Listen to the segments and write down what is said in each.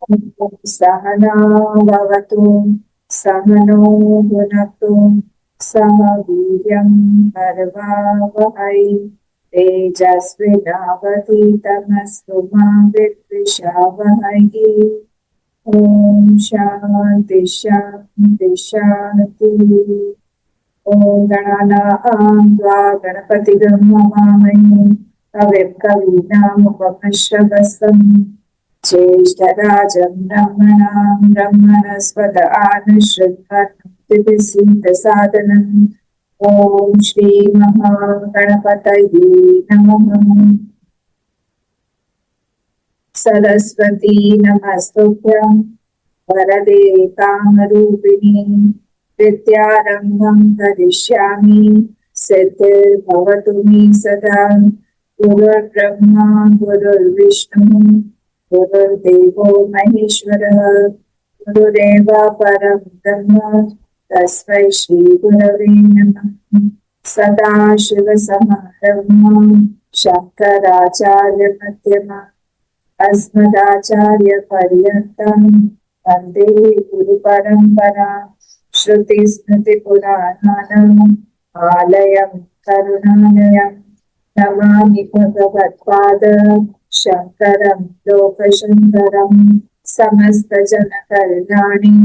सहना भवतु सहनो भुनक्तु सह वीर्यं करवावहै तेजस्विनावधीतमस्तु मा विद्विषावहै। ओम शांति शांति शांति। ओम गणानां त्वा गणपतिगं हवामहे कविं कवीनामुपमश्रवस्तम् ज्येष्ठराजं ब्रह्मणां ब्रह्मणस्पत आनुश्रुत्वा ओम श्री महागणपतये नमः। सरस्वती नमस्तुभ्यं वरदे कामरूपिणी विद्यारम्भं करिष्यामि सिद्धिर्भवतु मे सदा। गुरुर्ब्रह्मा गुरुर्विष्णु गुरुर्देवो महेश्वरः गुरुरेव परं ब्रह्म तस्मै श्री गुरवे नमः। सदाशिवसमारम्भां शङ्कराचार्यमध्यमाम् अस्मदाचार्यपर्यन्तं वन्दे गुरुपरम्पराम्। श्रुतिस्मृतिपुराणानाम् आलयं करुणालयं नमामि भगवत्पाद शङ्करं लोकशङ्करम्। समस्तजनकल्याणे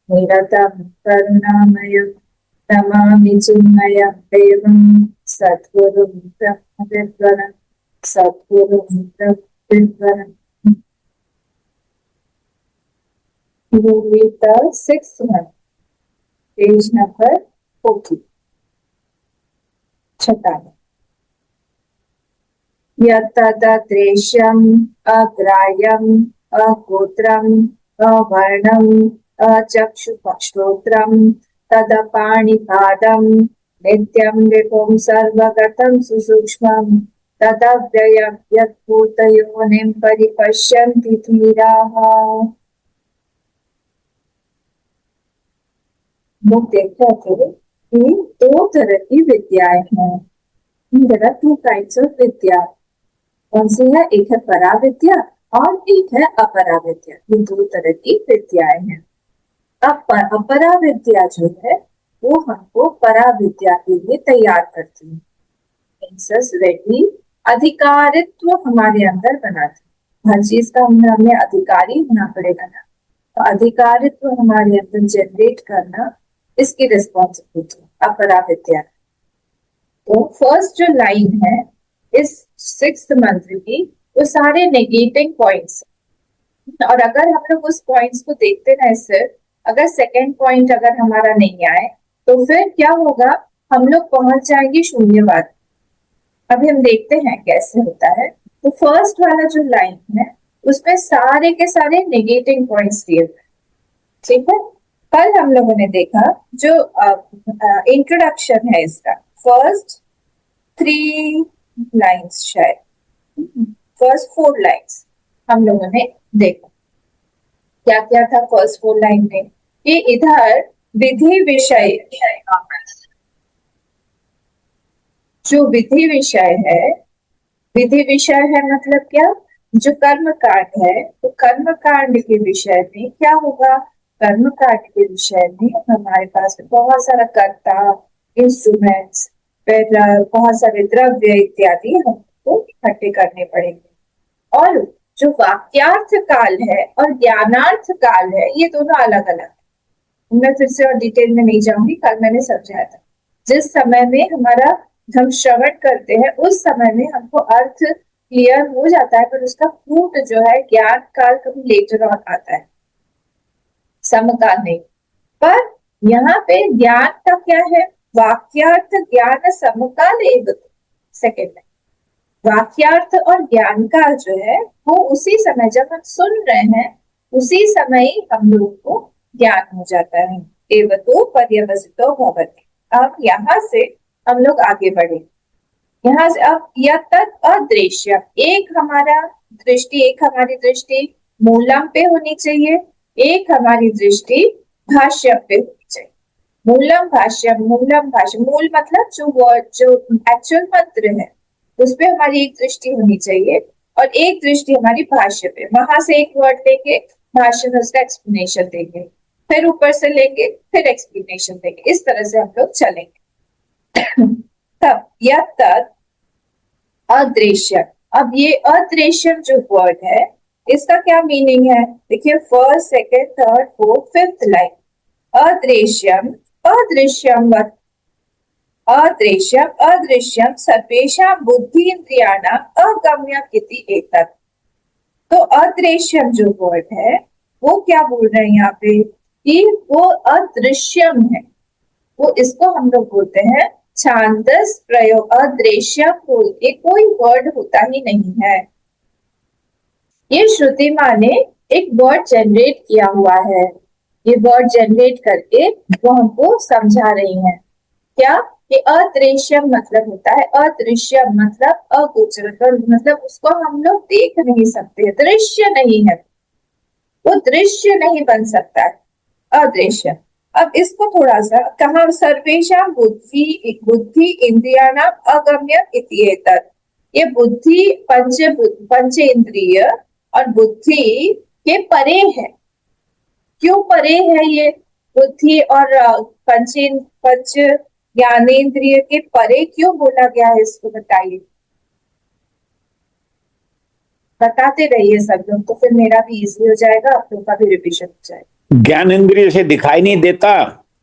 निरतं करुणामयं नमामि चिन्मयं देवं सद्गुरुं ब्रह्मविद्वरं सद्गुरुं ब्रह्मविद्वरम्। We will read the sixth one, page number 40. Chatana. यत्तददृश्यम् अग्राह्यम् अगोत्रम् अवर्णम् अचक्षुश्रोत्रम् तदपाणिपादम् नित्यं विभुं सर्वगतं सुसूक्ष्मम् तदव्ययम् यत्भूतयोनिं परिपश्यन्ति धीराः। लोग देख रहे थे कि दो तरह की विद्याएं हैं। There are two kinds of विद्या। कौन सी है? एक है पराविद्या और एक है अपराविद्या। ये दो तरह की विद्याएं हैं। अब अपराविद्या जो है वो हमको पराविद्या के लिए तैयार करती है। रेडी अधिकारित्व हमारे अंदर बनाती है। हर चीज का हमें अधिकारी होना पड़ेगा ना, तो अधिकारित्व हमारे अंदर जनरेट करना इसकी रिस्पॉन्सिबिलिटी अपराविद्या। तो फर्स्ट जो लाइन है इस सिक्स्थ मंत्र की वो सारे नेगेटिंग पॉइंट्स, और अगर हम लोग उस पॉइंट्स को देखते रहे सिर्फ, अगर सेकेंड पॉइंट अगर हमारा नहीं आए तो फिर क्या होगा, हम लोग पहुंच जाएंगे शून्यवाद। अभी हम देखते हैं कैसे होता है। तो फर्स्ट वाला जो लाइन है उसमें सारे के सारे नेगेटिव पॉइंट्स दिए हुए, ठीक है। कल हम लोगों ने देखा जो इंट्रोडक्शन है इसका, फर्स्ट 3 लाइन्स, शायद फर्स्ट 4 लाइन्स हम लोगों ने देखा। क्या क्या था फर्स्ट 4 लाइन में? कि इधर विधि विषय, जो विधि विषय है, विधि विषय है मतलब क्या? जो कर्म कांड है तो कर्म कांड के विषय में क्या होगा? कर्म कांड के विषय में हमारे पास बहुत सारा कर्ता, इंस्ट्रूमेंट्स, फिर बहुत सारे द्रव्य इत्यादि हमको इकट्ठे करने पड़ेंगे। और जो वाक्यार्थ काल है और ज्ञानार्थ काल है ये दोनों अलग अलग है। मैं फिर से और डिटेल में नहीं जाऊंगी, कल मैंने समझाया था। जिस समय में हमारा हम श्रवण करते हैं उस समय में हमको अर्थ क्लियर हो जाता है, पर उसका फ्रूट जो है ज्ञान काल कभी लेटर ऑन आता है, समकाल नहीं। पर यहाँ पे ज्ञान का क्या है? वाक्यार्थ ज्ञान समकाल एवं। सेकेंड में वाक्यार्थ और ज्ञान काल जो है वो उसी समय जब हम सुन रहे हैं उसी समय हम लोग को ज्ञान हो जाता है। एवतो पर्यवसितो भवति। अब यहाँ से हम लोग आगे बढ़े। यहाँ से अब यत्तत् अदृश्य, एक हमारी दृष्टि मूलम पे होनी चाहिए, एक हमारी दृष्टि भाष्य पे होनी चाहिए। मूलम भाष्य, मूल मतलब जो एक्चुअल मंत्र है उस पे हमारी एक दृष्टि होनी चाहिए और एक दृष्टि हमारी भाष्य पे। वहां से एक वर्ड लेके भाषण, उसका एक्सप्लेनेशन देंगे, फिर ऊपर से लेंगे, फिर एक्सप्लेनेशन देंगे, इस तरह से हम लोग चलेंगे। तब यह तत् अदृश्य। अब ये अदृश्य जो वर्ड है, इसका क्या मीनिंग है? देखिए, first, second, third, fourth, fifth line. अदृश्यम, अदृश्यम, अदृश्यम, अदृश्यम सर्वेषां बुद्धि इंद्रियाणाम अगम्यम इति एतत्। तो अदृश्यम जो वर्ड है, वो क्या बोल रहे हैं यहाँ पे कि वो अदृश्यम है। वो इसको हम लोग बोलते हैं छांदस प्रयोग। अदृश्यम बोल के कोई वर्ड होता ही नहीं है। ये श्रुति माँ ने एक वर्ड जनरेट किया हुआ है। ये वर्ड जनरेट करके वो हमको समझा रही हैं। क्या? कि अदृश्यम मतलब होता है, अदृश्य मतलब अगोचर, मतलब उसको हम लोग देख नहीं सकते, दृश्य नहीं है, वो दृश्य नहीं बन सकता है, अदृश्य। अब इसको थोड़ा सा कहा, सर्वेशा बुद्धि, बुद्धि इंद्रियाणाम अगम्य इति एतत्। ये बुद्धि पंच इंद्रिय और बुद्धि के परे है। क्यों परे है ये बुद्धि और पंच ज्ञानेन्द्रिय के परे क्यों बोला गया है, इसको बताइए। बताते रहिए सब लोग, तो फिर मेरा भी इजी हो जाएगा, आप लोग का भी रिविजन हो जाएगा। ज्ञान इंद्रिय से दिखाई नहीं देता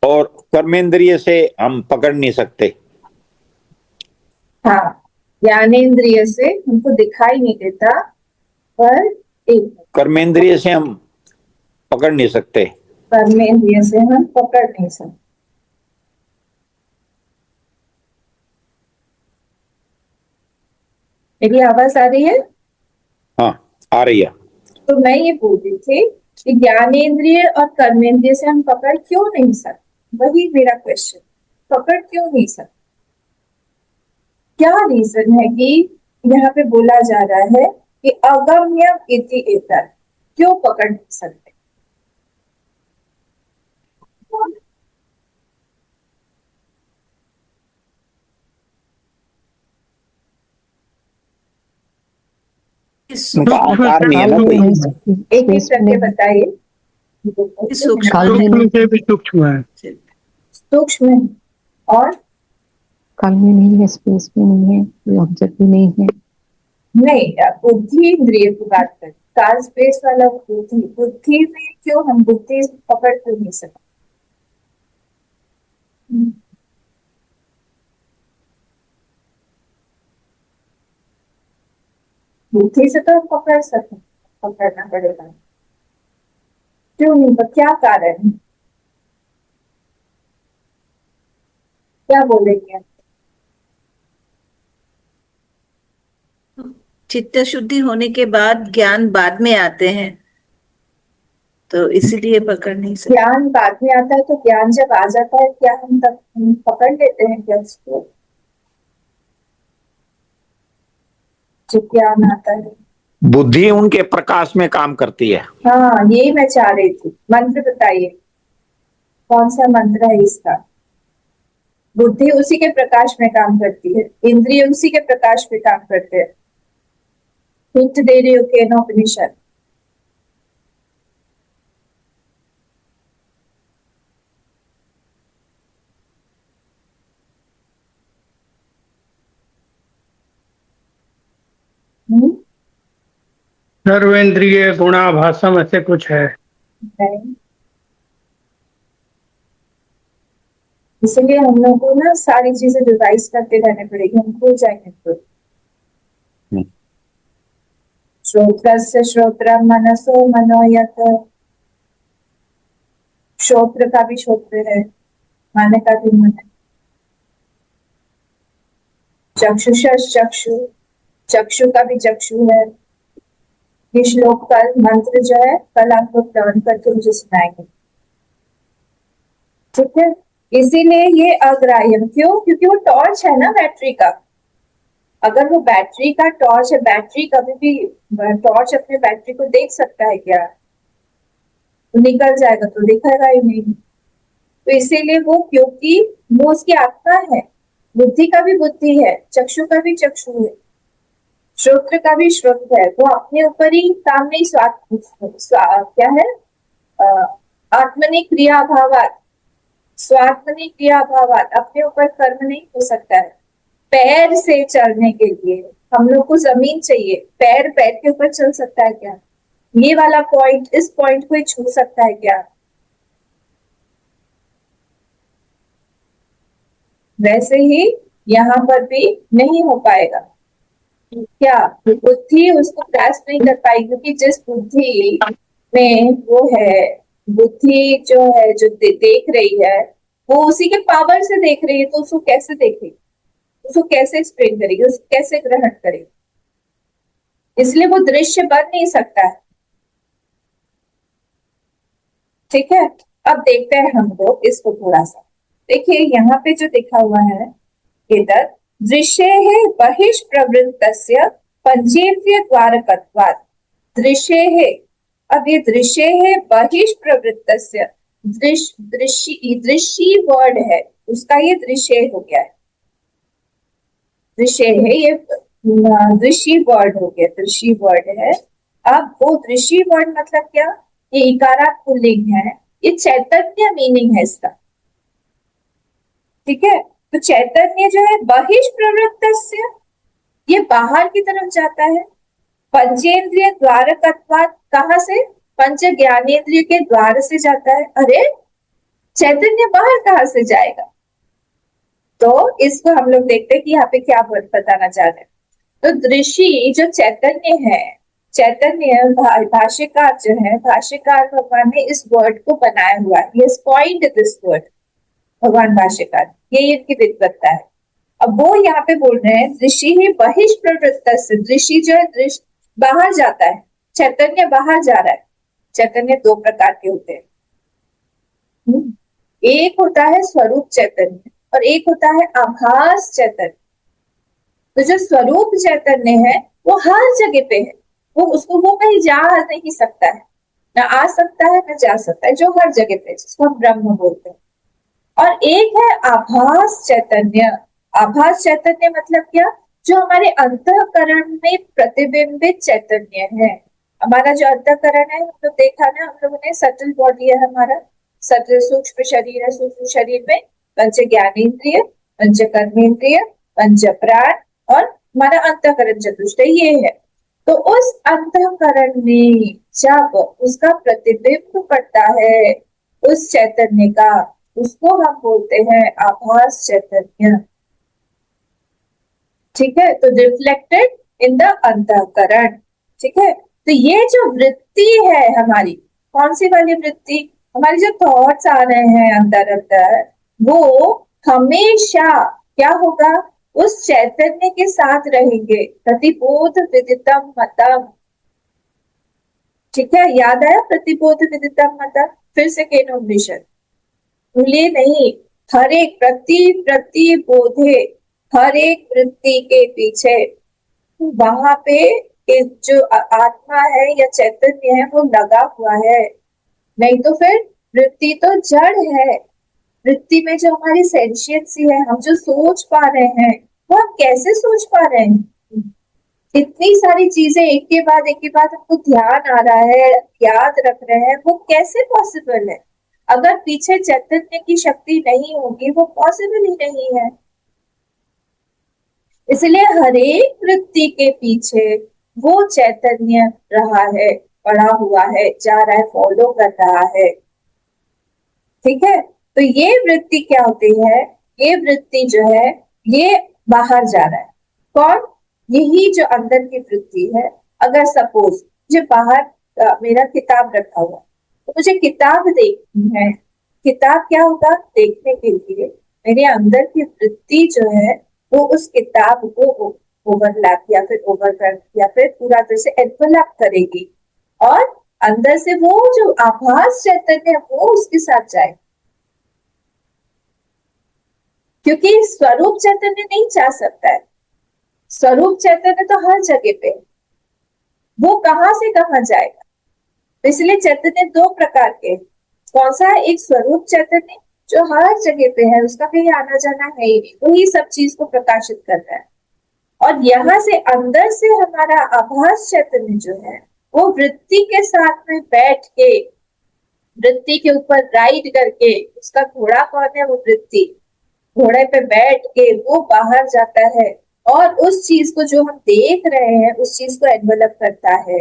और कर्मेंद्रिय से हम पकड़ नहीं सकते। हाँ, ज्ञानेन्द्रिय से हमको दिखाई नहीं देता, पर एक कर्मेंद्रिय से हम पकड़ नहीं सकते। कर्मेंद्रिय से हम पकड़ नहीं सकते। मेरी आवाज आ रही है? हाँ, आ रही है। तो मैं ये बोल रही थी कि ज्ञानेन्द्रिय और कर्मेंद्रिय से हम पकड़ क्यों नहीं सकते, वही मेरा क्वेश्चन, पकड़ क्यों नहीं सकते? क्या रीजन है कि यहाँ पे बोला जा रहा है कि अगम्य इति एतत्, क्यों पकड़ नहीं सकते? उनका आकार नहीं है ना कोई। एक एक करके बताइए। सूक्ष्म से भी सूक्ष्म है। सूक्ष्म है और काल में नहीं है, स्पेस में नहीं है, कोई ऑब्जेक्ट भी नहीं है। नहीं, बुद्धि इंद्रिय की बात करें, काल स्पेस वाला बुद्धि, बुद्धि में क्यों हम बुद्धि पकड़ क्यों नहीं सकते? बुद्धि से तो हम पकड़ सकते, पकड़ना पड़ेगा, क्यों नहीं? क्या कारण है, क्या बोलेंगे? चित्त शुद्धि होने के बाद ज्ञान बाद में आते हैं, तो इसीलिए पकड़ नहीं सकते। ज्ञान बाद में आता है, तो ज्ञान जब आ जाता है, क्या हम तब पकड़ लेते हैं क्या उसको, जब ज्ञान आता है? बुद्धि उनके प्रकाश में काम करती है। हाँ, यही मैं चाह रही थी। मंत्र बताइए, कौन सा मंत्र है इसका? बुद्धि उसी के प्रकाश में काम करती है, इंद्रिय उसी के प्रकाश में काम करते हैं। हिंट दे रही हो केनोपनिषद। सर्वेंद्रिय गुणाभासम ऐसे कुछ है। नहीं, इसलिए हम लोग को ना सारी चीजें रिवाइज करते रहने पड़ेगी, हम भूल जाएंगे तो। श्रोत्रस्य श्रोत्रम मनसो मनोयत, श्रोत्र का भी श्रोत्र है, मन का भी मन है। चक्षुष चक्षु, चक्षु का भी चक्षु है। ये श्लोक का मंत्र जो है, कल आप लोग लर्न करके मुझे सुनाएंगे, ठीक है? इसीलिए ये अग्राह्य, क्यों? क्योंकि वो टॉर्च है ना बैटरी का। अगर वो बैटरी का टॉर्च है, बैटरी कभी भी टॉर्च अपने बैटरी को देख सकता है क्या? तो निकल जाएगा तो दिखेगा ही नहीं। तो इसीलिए वो, क्योंकि वो उसकी आत्मा है, बुद्धि का भी बुद्धि है, चक्षु का भी चक्षु है, श्रोत्र का भी श्रोत्र है, वो अपने ऊपर ही काम नहीं, क्या है, आत्मनि क्रिया भावात, स्वात्मनि क्रिया भावात, अपने ऊपर कर्म नहीं हो सकता है। पैर से चलने के लिए हम लोग को जमीन चाहिए, पैर पैर के ऊपर चल सकता है क्या? ये वाला पॉइंट, इस पॉइंट को छू सकता है क्या? वैसे ही यहाँ पर भी नहीं हो पाएगा। क्या बुद्धि उसको ग्रास्प नहीं कर पाएगी, क्योंकि जिस बुद्धि में वो है, बुद्धि जो है, जो देख रही है, वो उसी के पावर से देख रही है, तो उसको कैसे देखेगी, उसको कैसे एक्सप्लेन करेगी, उसको कैसे ग्रहण करेगी? इसलिए वो दृश्य बन नहीं सकता है। ठीक है, अब देखते हैं हम लोग इसको थोड़ा सा। देखिए यहाँ पे जो लिखा हुआ है, इधर दृश्य है बहिष्प्रवृत्तस्य पंचेन्द्रिय द्वारकत्वात्, दृश्य है, अब ये दृश्य है बहिष्प्रवृत्तस्य, दृश्य वर्ड है, उसका ये दृश्य हो गया है, दृश्य है, ये दृश्य वर्ड हो गया, दृश्य वर्ड है। अब वो दृश्य वर्ड मतलब क्या? ये इकारात पुल्लिंग है, ये चैतन्य मीनिंग है इसका। ठीक है, तो चैतन्य जो है बहिष्प्रवृत्तस्य, ये बाहर की तरफ जाता है। पंचेंद्रिय द्वारकत्वात्, कहाँ से? पंच ज्ञानेन्द्रिय के द्वार से जाता है। अरे चैतन्य बाहर कहाँ से जाएगा? तो इसको हम लोग देखते हैं कि यहाँ पे क्या बताना चाह रहे हैं। तो दृश्य जो चैतन्य है, चैतन्य भाष्यकार जो है, भाष्यकार भगवान ने इस वर्ड को बनाया हुआ है, ये पॉइंट दिस वर्ड, भगवान भाष्यकार, ये इनकी विद्वत्ता है। अब वो यहाँ पे बोल रहे हैं दृश्य ही बहिष्प्रवृत्त से, दृश्य जो है दृश्य बाहर जाता है, चैतन्य बाहर जा रहा है। चैतन्य दो प्रकार के होते हैं, एक होता है स्वरूप चैतन्य और एक होता है आभास चैतन्य। तो जो स्वरूप चैतन्य है वो हर जगह पे है, वो उसको वो कहीं जा नहीं सकता है, ना आ सकता है ना जा सकता है, जो हर जगह पे, जिसको हम ब्रह्म बोलते हैं। और एक है आभास चैतन्य। आभास चैतन्य मतलब क्या? जो हमारे अंतःकरण में प्रतिबिंबित चैतन्य है। हमारा जो अंतःकरण है, हम लोग देखा ना, हम लोगों ने सटल बॉडी है हमारा, सटल सूक्ष्म शरीर है, सूक्ष्म शरीर में पंच ज्ञानेन्द्रिय, पंच कर्मेंद्रिय, पंच प्राण और हमारा अंतःकरण चतुष्टय, ये है। तो उस अंतःकरण में जब उसका प्रतिबिंब पड़ता है उस चैतन्य का, उसको हम बोलते हैं आभास चैतन्य। ठीक है, तो रिफ्लेक्टेड इन द अंतःकरण। ठीक है, तो ये जो वृत्ति है हमारी, कौन सी वाली वृत्ति? हमारे जो थॉट्स आ रहे हैं अंदर अंदर, वो हमेशा क्या होगा? उस चैतन्य के साथ रहेंगे। प्रतिबोध विदितम मतम। ठीक है, याद आया प्रतिबोध विदितम मतम? फिर से केनोपनिषद भूलिए नहीं। हर एक प्रतिबोधे, हर एक वृत्ति के पीछे वहां पे एक जो आत्मा है या चैतन्य है वो लगा हुआ है। नहीं तो फिर वृत्ति तो जड़ है। वृत्ति में जो हमारी सेंशियंसी है, हम जो सोच पा रहे हैं, वो हम कैसे सोच पा रहे हैं? इतनी सारी चीजें एक के बाद हमको ध्यान आ रहा है, याद रख रहे हैं, वो कैसे पॉसिबल है? अगर पीछे चैतन्य की शक्ति नहीं होगी, वो पॉसिबल ही नहीं है। इसलिए हर एक वृत्ति के पीछे वो चैतन्य रहा है, पड़ा हुआ है, जा रहा है, फॉलो कर रहा है। ठीक है, तो ये वृत्ति क्या होती है? ये वृत्ति जो है ये बाहर जा रहा है। कौन? यही जो अंदर की वृत्ति है। अगर सपोज मुझे बाहर मेरा किताब रखा हुआ, तो मुझे किताब देखनी है। किताब क्या होगा? देखने के लिए मेरे अंदर की वृत्ति जो है वो उस किताब को ओवरलैप या फिर ओवरकर या फिर पूरा तरह से एनवलप करेगी, और अंदर से वो जो आभास चैतन्य है वो उसके साथ जाए। क्योंकि स्वरूप चैतन्य नहीं जा सकता है, स्वरूप चैतन्य तो हर जगह पे, वो कहां से कहां जाएगा? तो इसलिए चैतन्य दो प्रकार के। कौन सा है? एक स्वरूप चैतन्य जो हर जगह पे है, उसका कहीं आना जाना है ही नहीं, वही सब चीज को प्रकाशित कर रहा है। और यहाँ से अंदर से हमारा आभास चैतन्य जो है वो वृत्ति के साथ में बैठ के, वृत्ति के ऊपर राइड करके, उसका घोड़ा कौन है, वो वृत्ति, घोड़े पे बैठ के वो बाहर जाता है और उस चीज को जो हम देख रहे हैं उस चीज को एनवेलप करता है।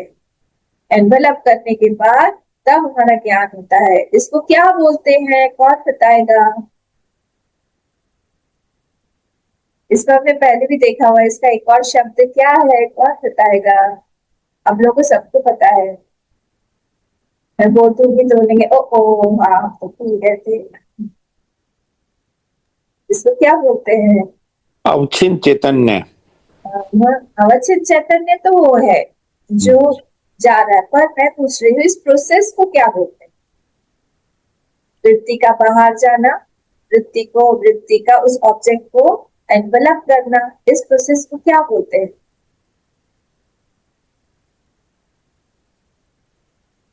एनवेलप करने के बाद तब हमारा ज्ञान होता है। इसको क्या बोलते हैं, कौन बताएगा? इसको हमने पहले भी देखा हुआ है, इसका एक और शब्द क्या है, कौन बताएगा? आप लोगों को सबको पता है, मैं बोलूंगी तो बोलेंगे ओ हाँ तो भूल गए थे। इसको क्या बोलते हैं? अवचिन चैतन्य। अवचित चैतन्य तो वो है जो जा रहा है, पर मैं पूछ रही हूँ इस प्रोसेस को क्या बोलते हैं? वृत्ति का बाहर जाना, वृत्ति को, वृत्ति का उस ऑब्जेक्ट को एनवेलप करना, इस प्रोसेस को क्या बोलते हैं?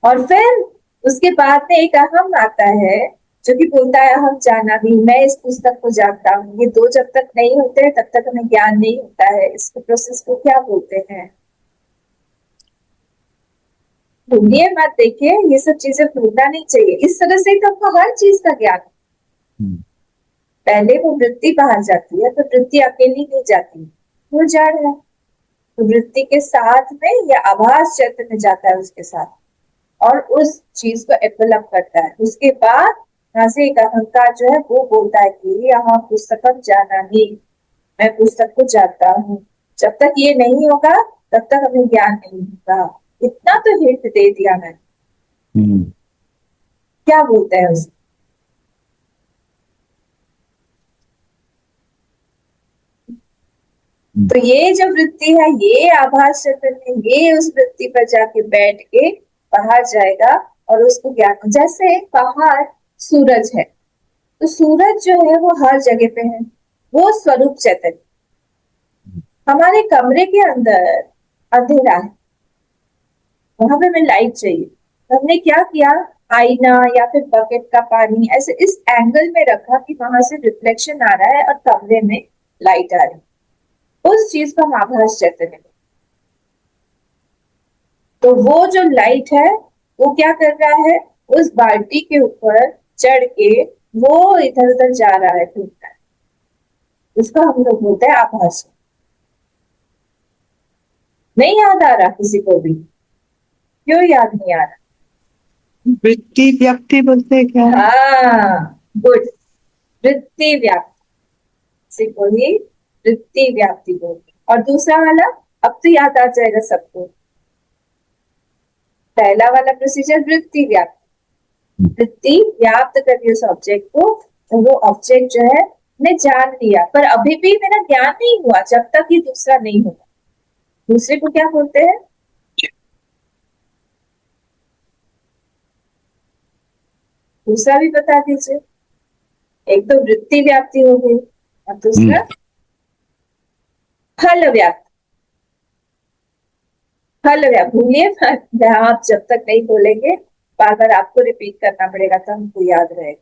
और फिर उसके बाद में एक अहम आता है जो कि बोलता है अहम जाना भी, मैं इस पुस्तक को जानता हूँ। ये दो जब तक नहीं होते तब तक हमें ज्ञान नहीं होता है। इस प्रोसेस को क्या बोलते हैं? भूलिए मत, देखिए ये सब चीजें भूलना नहीं चाहिए। इस तरह से तो हमको हर चीज का ज्ञान। पहले वो वृत्ति बाहर जाती है तो वृत्ति अकेली नहीं जाती, वो जड़ है, तो वृत्ति के साथ में या आभास चैतन्य जाता है उसके साथ और उस चीज को एनवेलप करता है। उसके बाद यहाँ से एक अहंकार जो है वो बोलता है कि यहाँ पुस्तकम जाना ही, मैं पुस्तक को जानता हूँ। जब तक ये नहीं होगा तब तक हमें ज्ञान नहीं होगा। इतना तो हिंट दे दिया मैंने। क्या बोलते हैं उसको? तो ये जो वृत्ति है, ये आभास चैतन्य, ये उस वृत्ति पर जाके बैठ के बाहर जाएगा और उसको ज्ञान। जैसे बाहर सूरज है तो सूरज जो है वो हर जगह पे है, वो स्वरूप चैतन्य। हमारे कमरे के अंदर अंधेरा है, वहां पे हमें लाइट चाहिए, हमने क्या किया, आईना या फिर बकेट का पानी ऐसे इस एंगल में रखा कि वहां से रिफ्लेक्शन आ रहा है और कमरे में लाइट आ रही है। उस चीज को हम आभास चैतन्य। तो वो जो लाइट है वो क्या कर रहा है, उस बाल्टी के ऊपर चढ़ के वो इधर उधर जा रहा है, घूमता है, उसको हम लोग बोलते हैं आभास। नहीं याद आ रहा किसी को भी? क्यों याद नहीं आ रहा? वृत्ति व्याप्ति बोलते हैं क्या? हाँ गुड, वृत्ति व्याप्ति से को ही वृत्ति व्याप्ति बोलते। और दूसरा वाला अब तो याद आ जाएगा सबको। पहला वाला प्रोसीजर वृत्ति व्याप्ति, वृत्ति व्याप्त करके उस ऑब्जेक्ट को, तो वो ऑब्जेक्ट जो है मैं जान लिया पर अभी भी मेरा ज्ञान नहीं हुआ जब तक ये दूसरा नहीं होगा। दूसरे को क्या बोलते हैं? दूसरा भी बता दीजिए। एक तो वृत्ति व्याप्ति हो गई और दूसरा फल व्याप्ति। फल व्याप्ति भूलिए मत, आप जब तक नहीं बोलेंगे बार बार आपको रिपीट करना पड़ेगा तो हमको याद रहेगा।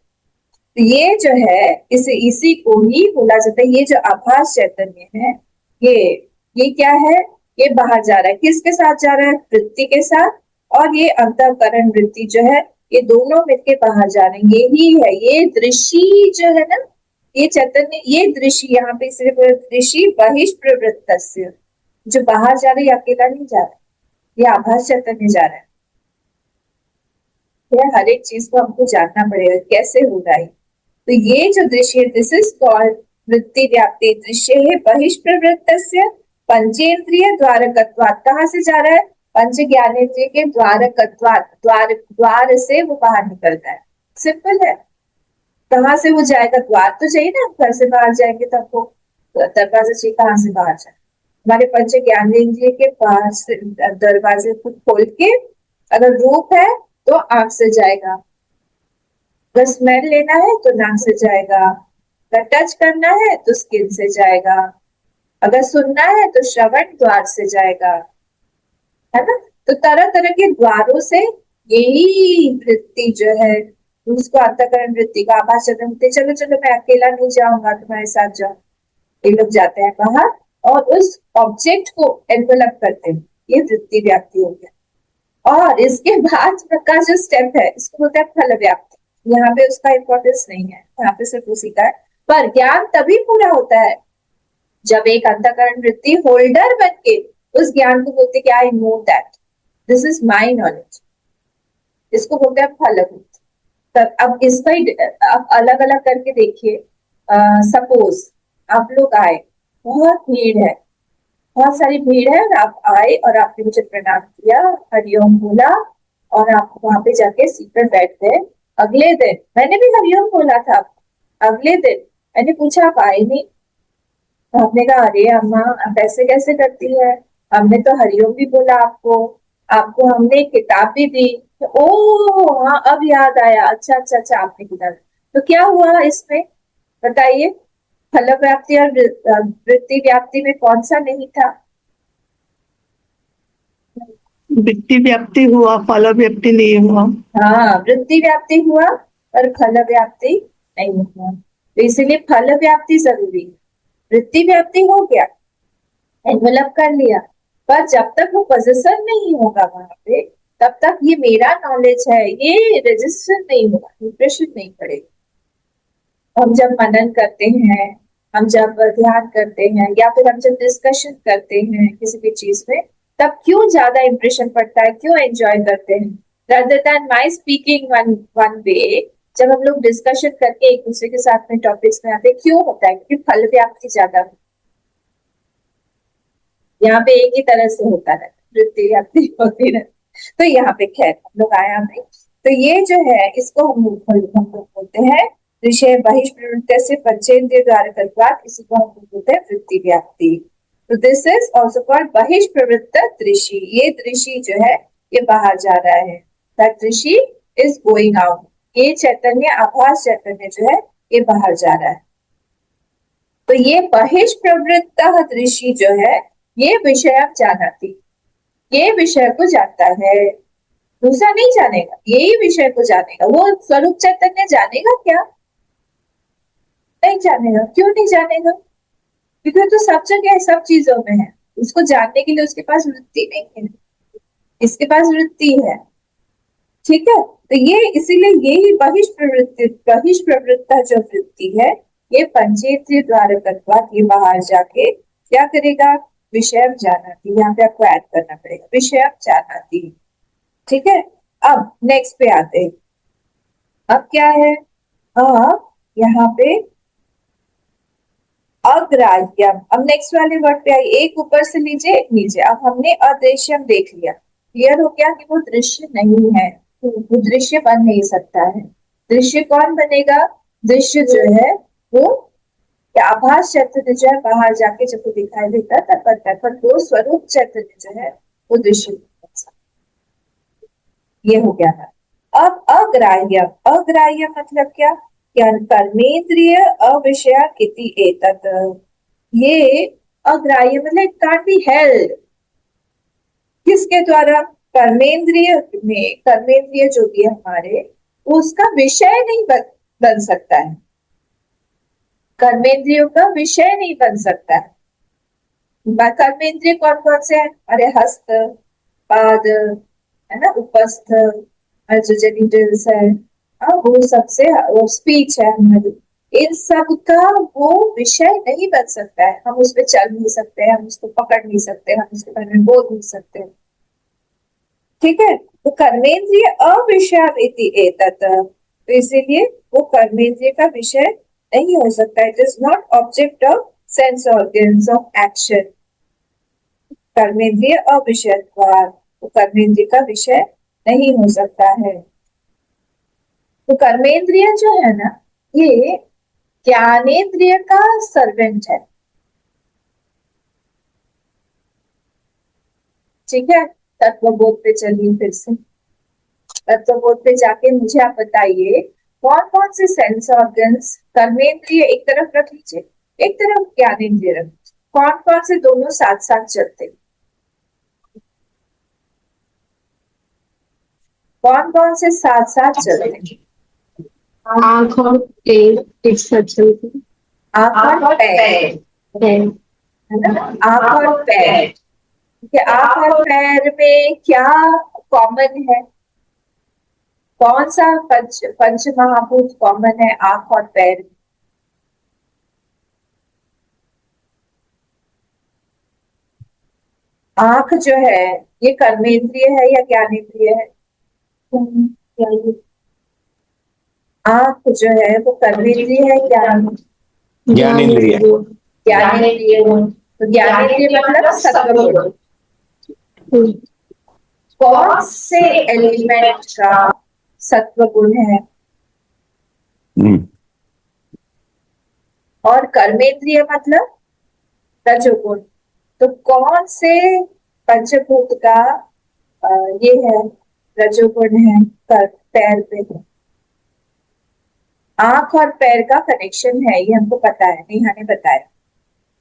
तो ये जो है इसी को ही बोला जाता है, ये जो आभास चैतन्य है ये क्या है, ये बाहर जा रहा है। किसके साथ जा रहा है? वृत्ति के साथ। और ये अंतःकरण वृत्ति जो है ये दोनों मिलके बाहर जा रहे हैं। यही है ये दृष्टि जो है ना, ये चैतन्य, ये दृष्टि यहाँ पे सिर्फ दृष्टि बहिष्प्रवृत्तस्य, जो बाहर जा रही है अकेला नहीं जा रहा, ये आभास चैतन्य जा रहा है। हर एक चीज को हमको जानना पड़ेगा कैसे हो रहा है। तो ये जो दृश्य, दिस इज कॉल्ड वृत्ति व्याप्ति। दृश्य है बहिष्प्रवृत्तस्य पंचेंद्रिय द्वारकत्वात्। कहाँ से जा रहा है? पंच ज्ञानेंद्रिय के द्वारकत्वात्, द्वार से वो बाहर निकलता है। सिंपल है। कहाँ से वो जाएगा? द्वार तो चाहिए ना, घर से बाहर जाएंगे तो आपको दरवाजा चाहिए, कहाँ से बाहर जाए? हमारे पंच ज्ञानेंद्रिय के पास दरवाजे को खोल के, अगर रूप है तो आंख से जाएगा, अगर स्मेल लेना है तो नाक से जाएगा, अगर टच करना है तो स्किन से जाएगा, अगर सुनना है तो श्रवण द्वार से जाएगा, है ना? तो तरह तरह के द्वारों से यही वृत्ति जो है उसको अंतःकरण वृत्ति का आभास चैतन्य। चलो चलो मैं अकेला नहीं जाऊंगा, तुम्हारे साथ जाओ। ये लोग जाते हैं बाहर और उस ऑब्जेक्ट को एनवेलप करते हैं, ये वृत्ति व्याप्ति हो गया। और इसके बाद का जो स्टेप है इसको बोलते हैं फल व्याप्ति। यहाँ पे उसका इंपॉर्टेंस नहीं है, यहाँ पे सिर्फ उसी का है। पर ज्ञान तभी पूरा होता है जब एक अंतःकरण वृत्ति होल्डर बन के उस ज्ञान को बोलते कि I know that this is my knowledge, इसको बोलते हैं फल वृत्ति। तब अब इसका आप अलग अलग करके देखिए। सपोज आप लोग आए, बहुत भीड़ है, बहुत सारी भीड़ है, और आप आए और आपने मुझे प्रणाम किया, हरिओम बोला, और आप वहां पे जाके सीट पर बैठ गए। अगले दिन मैंने भी हरिओम बोला था, अगले दिन मैंने पूछा आप आए नहीं, तो आपने कहा अरे अम्मा आप ऐसे कैसे करती है, हमने तो हरिओम भी बोला आपको, आपको हमने किताब भी दी। तो ओ हाँ अब याद आया, अच्छा अच्छा अच्छा आपने किताब। तो क्या हुआ इसमें बताइए, फल व्याप्ति और वृत्ति व्याप्ति में कौन सा नहीं था? वृत्ति व्याप्ति हुआ, फल व्याप्ति नहीं हुआ। हाँ, वृत्ति व्याप्ति हुआ और फल व्याप्ति नहीं हुआ, तो इसलिए फल व्याप्ति जरूरी है। वृत्ति व्याप्ति हो गया, एनवेलप कर लिया, पर जब तक वो पोजीशन नहीं होगा वहां पे, तब तक ये मेरा नॉलेज है ये रजिस्टर नहीं होगा, इंप्रेशन नहीं पड़ेगा। हम जब मनन करते हैं, हम जब ध्यान करते हैं, या फिर हम जब डिस्कशन करते हैं किसी भी चीज में, तब क्यों ज्यादा इंप्रेशन पड़ता है, क्यों एंजॉय करते हैं rather than my speaking one way। जब हम लोग डिस्कशन करके एक दूसरे के साथ में टॉपिक्स में आते, क्यों होता है? क्योंकि फल व्याप्ति ज्यादा है। यहाँ पे एक ही तरह से होता है, वृत्ति व्याप्ति होती है। तो यहाँ पे खैर हम लोग आया नहीं, तो ये जो है इसको हम लोग बोलते हैं विषय बहिष्प्रवृत्ति से पंचेंद्रिय द्वारा कल्पात, इसी को हम लोग बोलते हैं वृत्ति व्याप्ति। तो दिस इज ऑल्सो कॉल्ड बहिष्प्रवृत्त दृष्टि। ये दृष्टि जो है ये बाहर जा रहा है, दैट दृष्टि इज गोइंग आउट। ये चैतन्य आभास चैतन्य जो है ये बाहर जा रहा है। तो ये बहिष्प्रवृत्त दृष्टि जो है ये विषय जानाति, ये विषय को जानता है, दूसरा नहीं जानेगा, यही विषय को जानेगा। वो स्वरूप चैतन्य जानेगा क्या? नहीं जानेगा। क्यों नहीं जानेगा? क्योंकि तो सब जगह सब चीजों में है, उसको जानने के लिए उसके पास वृत्ति नहीं है, इसके पास वृत्ति है। ठीक है, तो ये इसीलिए यही बहिष्प्रवृत्ता जो वृत्ति है ये पंचेंद्रिय द्वारा तत्वात, ये बाहर जाके क्या करेगा? विषय जानाति। यहाँ पे आपको ऐड करना पड़ेगा विषय जानाति। ठीक है, अब नेक्स्ट पे आते हैं। अब क्या है? अब यहाँ पे अग्राह्यम। अब नेक्स्ट वाले वर्ड पे आई, एक ऊपर से लीजिए एक नीचे। अब हमने अदृश्यम देख लिया, क्लियर हो गया कि वो दृश्य नहीं है, वो दृश्य बन नहीं सकता है। दृश्य कौन बनेगा? दृश्य जो है वो आभास चैतन्य जो है बाहर जाके जब वो दिखाई देता तब बनता है, पर वो स्वरूप चैतन्य जो है वो दृश्य नहीं बन सकता। ये हो गया था। अब अग्राह्यम। अग्राह्य मतलब क्या? कर्मेंद्रिय अविषय इति एतत्। ये अग्राह्य मतलब इट कांट बी हेल्ड। किसके द्वारा? कर्मेंद्रिय में। कर्मेंद्रिय जो भी है हमारे, उसका विषय नहीं बन सकता है, कर्मेंद्रियों का विषय नहीं बन सकता है। कर्मेंद्रिय कौन कौन से हैं? अरे हस्त, पाद है ना, उपस्थ, जो जेनिटल्स है, वो सबसे, वो स्पीच है हमारी, इन सब का वो विषय नहीं बन सकता है। हम उस पर चल नहीं सकते, हम उसको पकड़ नहीं सकते, हम उसके बारे में बोल नहीं सकते। ठीक है, तो कर्मेंद्रिय अविषय एतत्, तो इसीलिए वो कर्मेंद्रिय का विषय नहीं हो सकता। It is not object of sense organs of action. कर्मेंद्रिय अविषयत्वात्, तो कर्मेंद्रिय का विषय नहीं हो सकता है। तो कर्मेंद्रिय जो है ना, ये ज्ञानेंद्रिय का सर्वेंट है। ठीक है, तत्वबोध पे चलिए फिर से। तत्वबोध पे जाके मुझे आप बताइए कौन कौन से सेंस ऑर्गन्स, कर्मेंद्रिय एक तरफ रख लीजिए, एक तरफ ज्ञानेंद्रिय रख लीजिए, कौन कौन से दोनों साथ साथ चलते, कौन कौन से साथ साथ चलते? आँख और पैर एक साथ चलते हैं। आँख और पैर। है ना, आंख और पैर। कि आंख और पैर में क्या कॉमन है? कौन सा पंच महाभूत कॉमन है आंख और पैर में? आंख जो है ये कर्मेंद्रिय है या ज्ञानेंद्रिय है? आंख जो है वो कर्मेंद्रिय है, ज्ञानेंद्रिय? ज्ञानेंद्रिय। ज्ञानेंद्रिय। तो ज्ञानेंद्रिय मतलब सत्वगुण। कौन से एलिमेंट का सत्वगुण है? और कर्मेंद्रिय मतलब रजोगुण। तो कौन से पंचभूत का ये है, रजोगुण है पैर पे? आंख और पैर का कनेक्शन है, ये हमको पता है, नेहा ने बताया।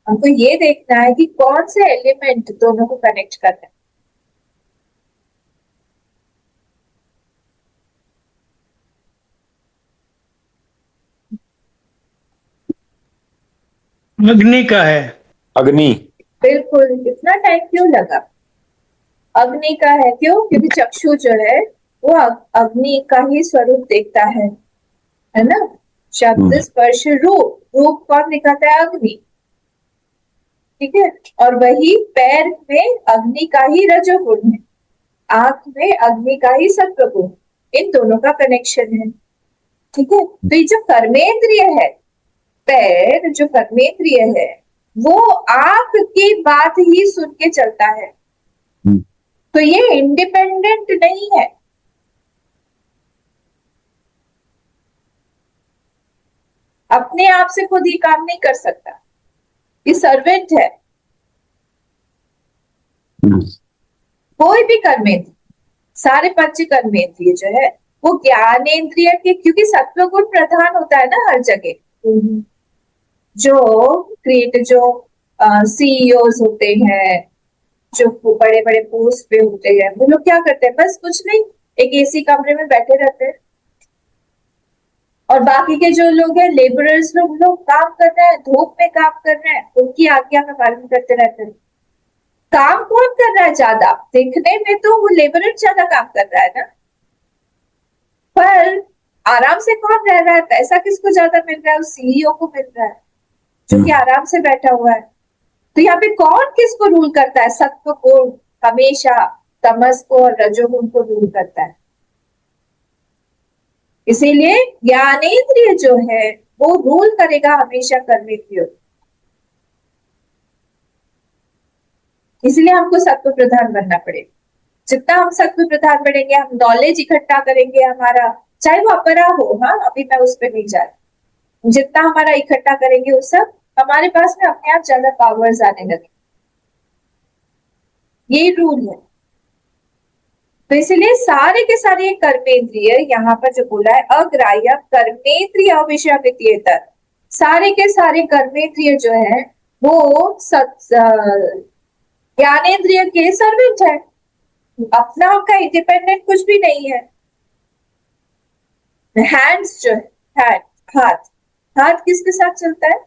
हमको ये देखना है कि कौन से एलिमेंट दोनों को कनेक्ट कर रहे हैं। अग्नि का है। अग्नि। बिल्कुल। इतना टाइम क्यों लगा? अग्नि का है, क्यों? क्योंकि चक्षु जो है वो अग्नि का ही स्वरूप देखता है ना। शब्द स्पर्श रूप, रूप कौन दिखाता है? अग्नि। ठीक है। और वही पैर में अग्नि का ही रजोगुण है, आंख में अग्नि का ही सत्वगुण, इन दोनों का कनेक्शन है। ठीक है। तो ये जो कर्मेंद्रिय है, पैर जो कर्मेंद्रिय है, वो आंख की बात ही सुन के चलता है। तो ये इंडिपेंडेंट नहीं है। अपने आप से खुद ही काम नहीं कर सकता, ये सर्वेंट है। कोई भी कर्मेंद्रिय, सारे पंच कर्मेंद्रिय जो है वो ज्ञानेंद्रिय के, क्योंकि सत्वगुण प्रधान होता है ना हर जगह। जो क्रिएट जो सीईओज होते हैं, जो बड़े बड़े पोस्ट पे होते हैं, वो लोग क्या करते हैं? बस कुछ नहीं, एक एसी कमरे में बैठे रहते हैं। और बाकी के जो लोग हैं, लेबरर्स लोग काम कर रहे हैं, धूप में काम कर रहे हैं, उनकी आज्ञा का पालन करते रहते हैं। काम कौन कर रहा है ज्यादा? देखने में तो वो लेबरर ज्यादा काम कर रहा है ना, पर आराम से कौन रह रहा है? पैसा किसको ज्यादा मिल रहा है? उस सीईओ को मिल रहा है, जो कि आराम से बैठा हुआ है। तो यहाँ पे कौन किसको रूल करता है? सत्व गुण हमेशा तमस को और रजोगुण को रूल करता है। इसीलिए ज्ञानेंद्रिय जो है वो रूल करेगा हमेशा कर्मेंद्रिय। इसलिए हमको सत्व प्रधान बनना पड़ेगा। जितना हम सत्व प्रधान बढ़ेंगे, हम नॉलेज इकट्ठा करेंगे, हमारा चाहे वो अपरा हो, हाँ अभी मैं उस पर नहीं जा रही, जितना हमारा इकट्ठा करेंगे वो सब हमारे पास में अपने आप ज्यादा पावर्स आने लगे। ये रूल है। तो इसलिए सारे के सारे कर्मेंद्रिय यहाँ पर जो बोला है, अग्राह्य कर्मेंद्रिय अविषय, सारे के सारे कर्मेंद्रिय जो है वो ज्ञानेंद्रिय के सर्वेंट है, अपना का इंडिपेंडेंट कुछ भी नहीं है। हैंड्स जो है, हाथ, हाथ किसके साथ चलता है?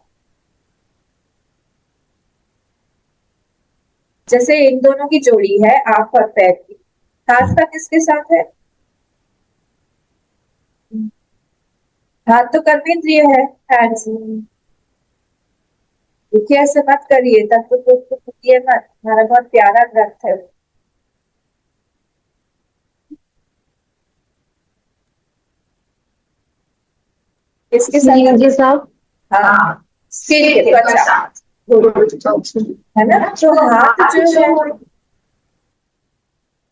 जैसे इन दोनों की जोड़ी है आंख और पैर की, हाथ का किसके साथ है? हाथ तो कर्मेंद्रिय है, हैंड्स। देखिए ऐसे मत करिए, तब तो ये मत, हमारा बहुत प्यारा ग्रंथ है। इसके साथ हाँ, स्किन के, त्वचा, है ना। तो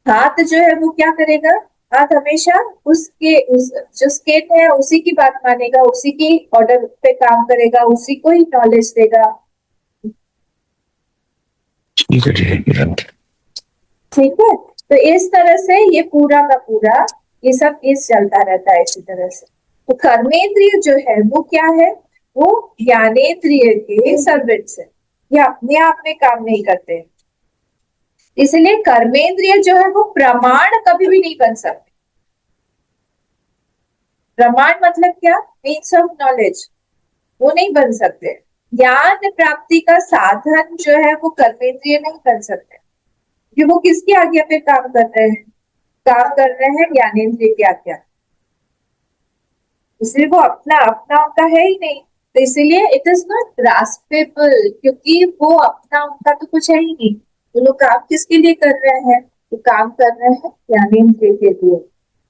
हाथ जो है वो क्या करेगा? हाथ हमेशा उस जो स्किन है उसी की बात मानेगा, उसी की ऑर्डर पे काम करेगा, उसी को ही नॉलेज देगा। ठीक है। तो इस तरह से ये पूरा का पूरा ये सब इस चलता रहता है इसी तरह से। तो कर्मेंद्रिय जो है वो क्या है? वो ज्ञानेंद्रिय के सर्वेंट्स है, ये अपने आप में काम नहीं करते। इसलिए कर्मेंद्रिय जो है वो प्रमाण कभी भी नहीं बन सकते। प्रमाण मतलब क्या? मीन्स ऑफ नॉलेज, वो नहीं बन सकते। ज्ञान प्राप्ति का साधन जो है वो कर्मेंद्रिय नहीं कर सकते, कि वो किसकी आज्ञा पे काम कर रहे हैं, काम कर रहे हैं ज्ञानेंद्रिय की आज्ञा, इसलिए वो अपना अपना उनका है ही नहीं, तो इसीलिए इट इज नॉट ग्रास्पेबल, क्योंकि वो अपना उनका तो कुछ है ही नहीं। वो लोग काम किसके लिए कर रहे हैं, वो काम कर रहे हैं ज्ञानेंद्रिय के लिए,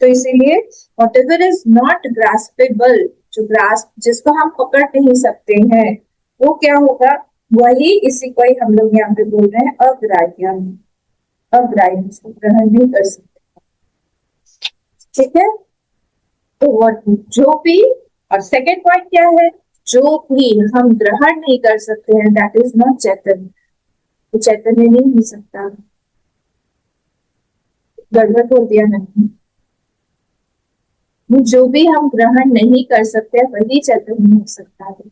तो इसीलिए वॉट एवर इज नॉट ग्रास्पेबल, जो ग्रास्प जिसको हम पकड़ नहीं सकते हैं, वो क्या होगा, वही इसी को ही हम लोग यहाँ पे बोल रहे हैं अग्राह्य, अग्राह्य इसको ग्रहण नहीं कर सकते। ठीक है, तो जो भी, और सेकेंड पॉइंट क्या है, जो भी हम ग्रहण नहीं कर सकते हैं दैट इज नॉट चैतन्य, तो चैतन्य नहीं हो सकता। गड़बड़ बोल दिया मैंने, जो भी हम ग्रहण नहीं कर सकते वही चैतन्य हो सकता है।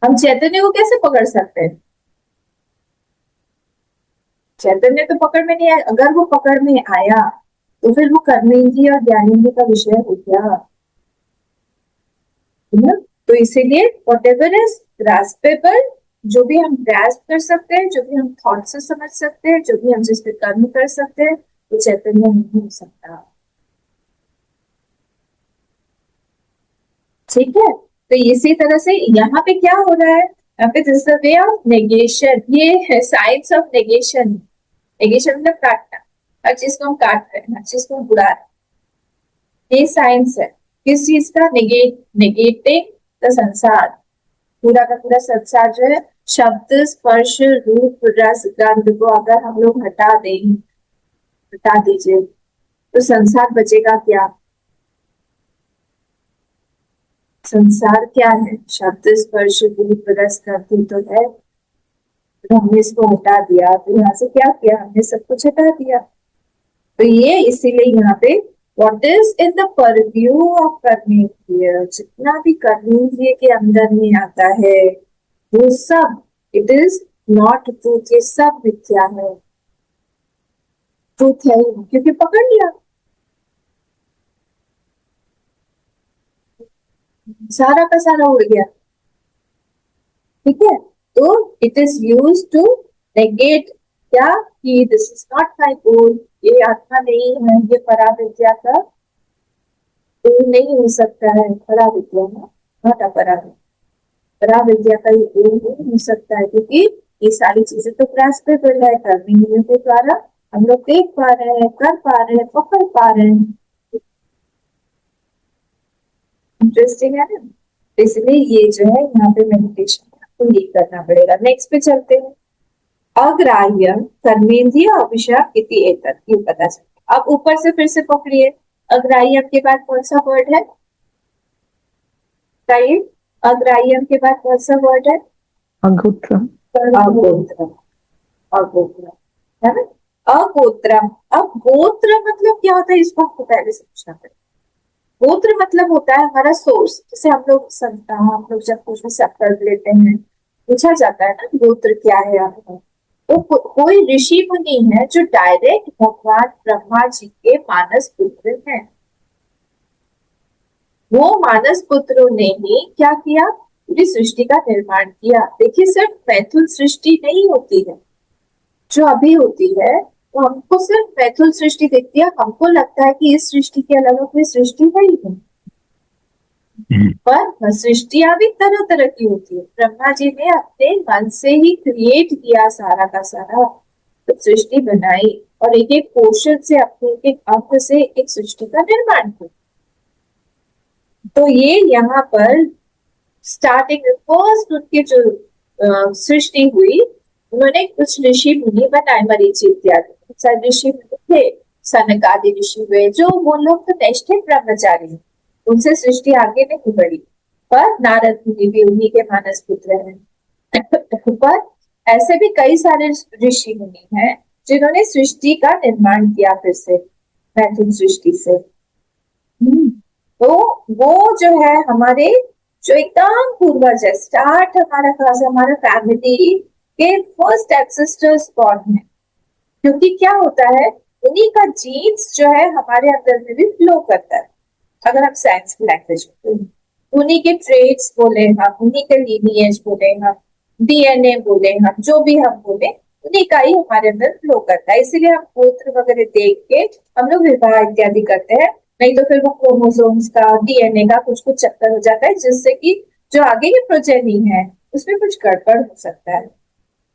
हम चैतन्य को कैसे पकड़ सकते हैं, चैतन्य तो पकड़ में नहीं आया, अगर वो पकड़ में आया तो फिर वो कर्मेंद्रिय और ज्ञानेंद्रिय का विषय हो गया, है ना? तो इसीलिए वॉट एवर इज ग्रास्पेबल, जो भी हम ग्रास्प कर सकते हैं, जो भी हम थॉट से समझ सकते हैं, जो भी हम जिस पे कर्म कर सकते हैं, वो चैतन्य नहीं हो सकता। ठीक है, तो इसी तरह से यहाँ पे क्या हो रहा है, यहाँ पे this the way of negation, ये है साइंस ऑफ नेगेशन। नेगेशन मतलब काटना, हर चीज को हम काट रहे हैं, हर चीज को हम बुरा रहे हैं, ये साइंस है किस चीज का, नेगेटिंग द संसार, पूरा का पूरा संसार जो है, शब्द स्पर्श रूप रस गंध को अगर हम लोग हटा दें, हटा दीजिए, तो संसार बचेगा क्या, संसार क्या है, शब्द स्पर्श रूप रस गंध तो है, तो हमने इसको हटा दिया, तो यहाँ से क्या किया, हमने सब कुछ हटा दिया। तो ये इसीलिए यहाँ पे what is in the purview of कर्मेंद्रिय, जितना भी कर्मेंद्रिय के अंदर में आता है वो सब इट इज नॉट ट्रूथ, ये सब मिथ्या है, ट्रूथ है ही नहीं, क्योंकि पकड़ लिया, सारा का सारा उड़ गया। ठीक है, तो it is use to negate क्या, कि this is not my goal, ये आत्मा नहीं है, ये पराविद्या का गोल नहीं हो सकता है, पराविद्या नॉट अपराविद्या, पराविद्या का ये गोल नहीं हो सकता है, क्योंकि ये सारी चीजें तो ग्रास्पेबल है, कर्मेंद्रियों के द्वारा हम लोग देख पा रहे हैं, कर पा रहे हैं, पकड़ पा रहे हैं। इंटरेस्टिंग है ना, इसलिए ये जो है यहाँ पे मेडिटेशन आपको ये करना पड़ेगा। नेक्स्ट पे चलते हैं, अग्राह्य कर्मेंद्रिय अभिशाप इति एतत्, ये पता चला। अब ऊपर से फिर से पकड़िए, अग्राह्य के बाद कौन सा वर्ड है, बताइए, अग्राह्य के बाद कौन सा वर्ड है, अगोत्रम, अगोत्रम, अगोत्रम है ना, अगोत्रम। अब गोत्र मतलब क्या होता है, इसको हमको पहले समझना पड़ेगा। गोत्र मतलब होता है हमारा सोर्स, जैसे हम लोग जब कुछ भी संकल्प लेते हैं, पूछा जाता है ना गोत्र क्या है आपका, तो कोई ऋषि मुनि है जो डायरेक्ट भगवान ब्रह्मा जी के मानस पुत्र हैं, वो मानस पुत्रों ने ही क्या किया, पूरी सृष्टि का निर्माण किया। देखिए सिर्फ मैथुन सृष्टि नहीं होती है जो अभी होती है, तो हमको सिर्फ मैथुन सृष्टि दिखती है, हमको लगता है कि इस सृष्टि के अलावा कोई सृष्टि है ही नहीं, पर सृष्टियां भी तरह तरह की होती है। ब्रह्मा जी ने अपने मन से ही क्रिएट किया सारा का सारा, तो सृष्टि बनाई और एक एक पोर्शन से, अपने एक एक अंग से एक सृष्टि का निर्माण किया। तो ये यहाँ पर स्टार्टिंग फर्स्ट उनकी जो सृष्टि हुई, उन्होंने कुछ ऋषि मुनि बनाए, मरीचि इत्यादि ऋषि मुनि थे, सनक आदि ऋषि हुए, जो वो लोग तो निष्ठित ब्रह्मचारी, उनसे सृष्टि आगे नहीं बढ़ी, पर नारद मुनि भी उन्हीं के मानस पुत्र हैं। पर ऐसे भी कई सारे ऋषि मुनि हैं जिन्होंने सृष्टि का निर्माण किया फिर से मैथुन सृष्टि से। तो वो जो है हमारे जो एकदम पूर्वज है, स्टार्ट हमारा कहाँ से, हमारा फैमिली के फर्स्ट एंसेस्टर्स कौन है, क्योंकि क्या होता है उन्हीं का जीन्स जो है हमारे अंदर में भी फ्लो करता है, अगर हम साइंस की लैंग्वेज में, उन्हीं के ट्रेड्स बोले हम, उन्हीं के लीनिएज बोले हम, डीएनए बोले हम, जो भी हम बोले उन्हीं का ही हमारे अंदर फ्लो करता है। इसीलिए हम गोत्र वगैरह देख के हम लोग विवाह इत्यादि करते हैं, नहीं तो फिर वो क्रोमोसोम्स का, डीएनए का कुछ कुछ चक्कर हो जाता है, जिससे कि जो आगे की प्रोजेनी है उसमें कुछ गड़बड़ हो सकता है,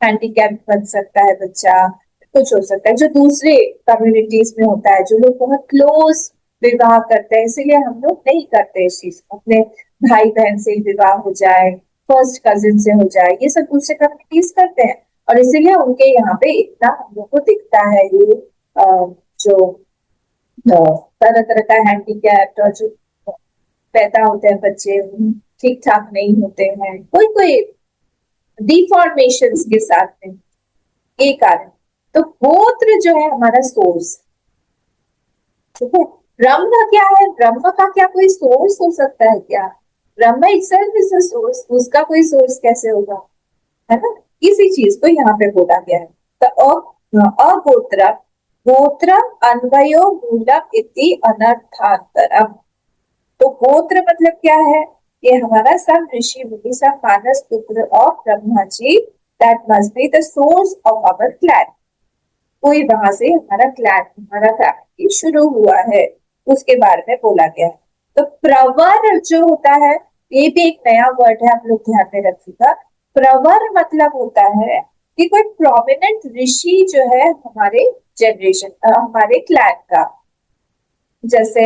हैंडीकैप बन सकता है बच्चा, कुछ हो सकता है जो दूसरे कम्युनिटीज में होता है, जो लोग बहुत क्लोज विवाह करते हैं। इसीलिए हम लोग नहीं करते इस चीज को, अपने भाई बहन से ही विवाह हो जाए, फर्स्ट कजिन से हो जाए, ये सब दूसरे कम्युनिटीज करते हैं, और इसीलिए उनके यहाँ पे इतना हम लोग को दिखता है ये जो तरह तरह का हैंडीकैप, और जो पैदा होते हैं बच्चे ठीक ठाक नहीं होते हैं, कोई कोई डिफॉर्मेशंस के साथ में, ये कारण। तो गोत्र जो है हमारा सोर्स, ठीक है। ब्रह्म क्या है? ब्रह्म का क्या कोई सोर्स हो सकता है क्या? ब्रह्म itself is a source, उसका कोई सोर्स कैसे होगा, है ना? इसी चीज को यहाँ पे बोला गया है। तो अगोत्र गोत्र अन्वयो मूलम इति अनर्थांतरम। तो गोत्र मतलब क्या है? ये हमारा सब ऋषि मुनि, सब मानस पुत्र of Brahma ji, that must be the source of our clan. कोई वहां से हमारा क्लैन, हमारा फैमिली शुरू हुआ है, उसके बारे में बोला गया है। तो प्रवर जो होता है, ये भी एक नया वर्ड है, आप लोग ध्यान में रखिएगा। प्रवर मतलब होता है कि कोई प्रोमिनेंट ऋषि जो है हमारे जनरेशन, हमारे क्लैन का, जैसे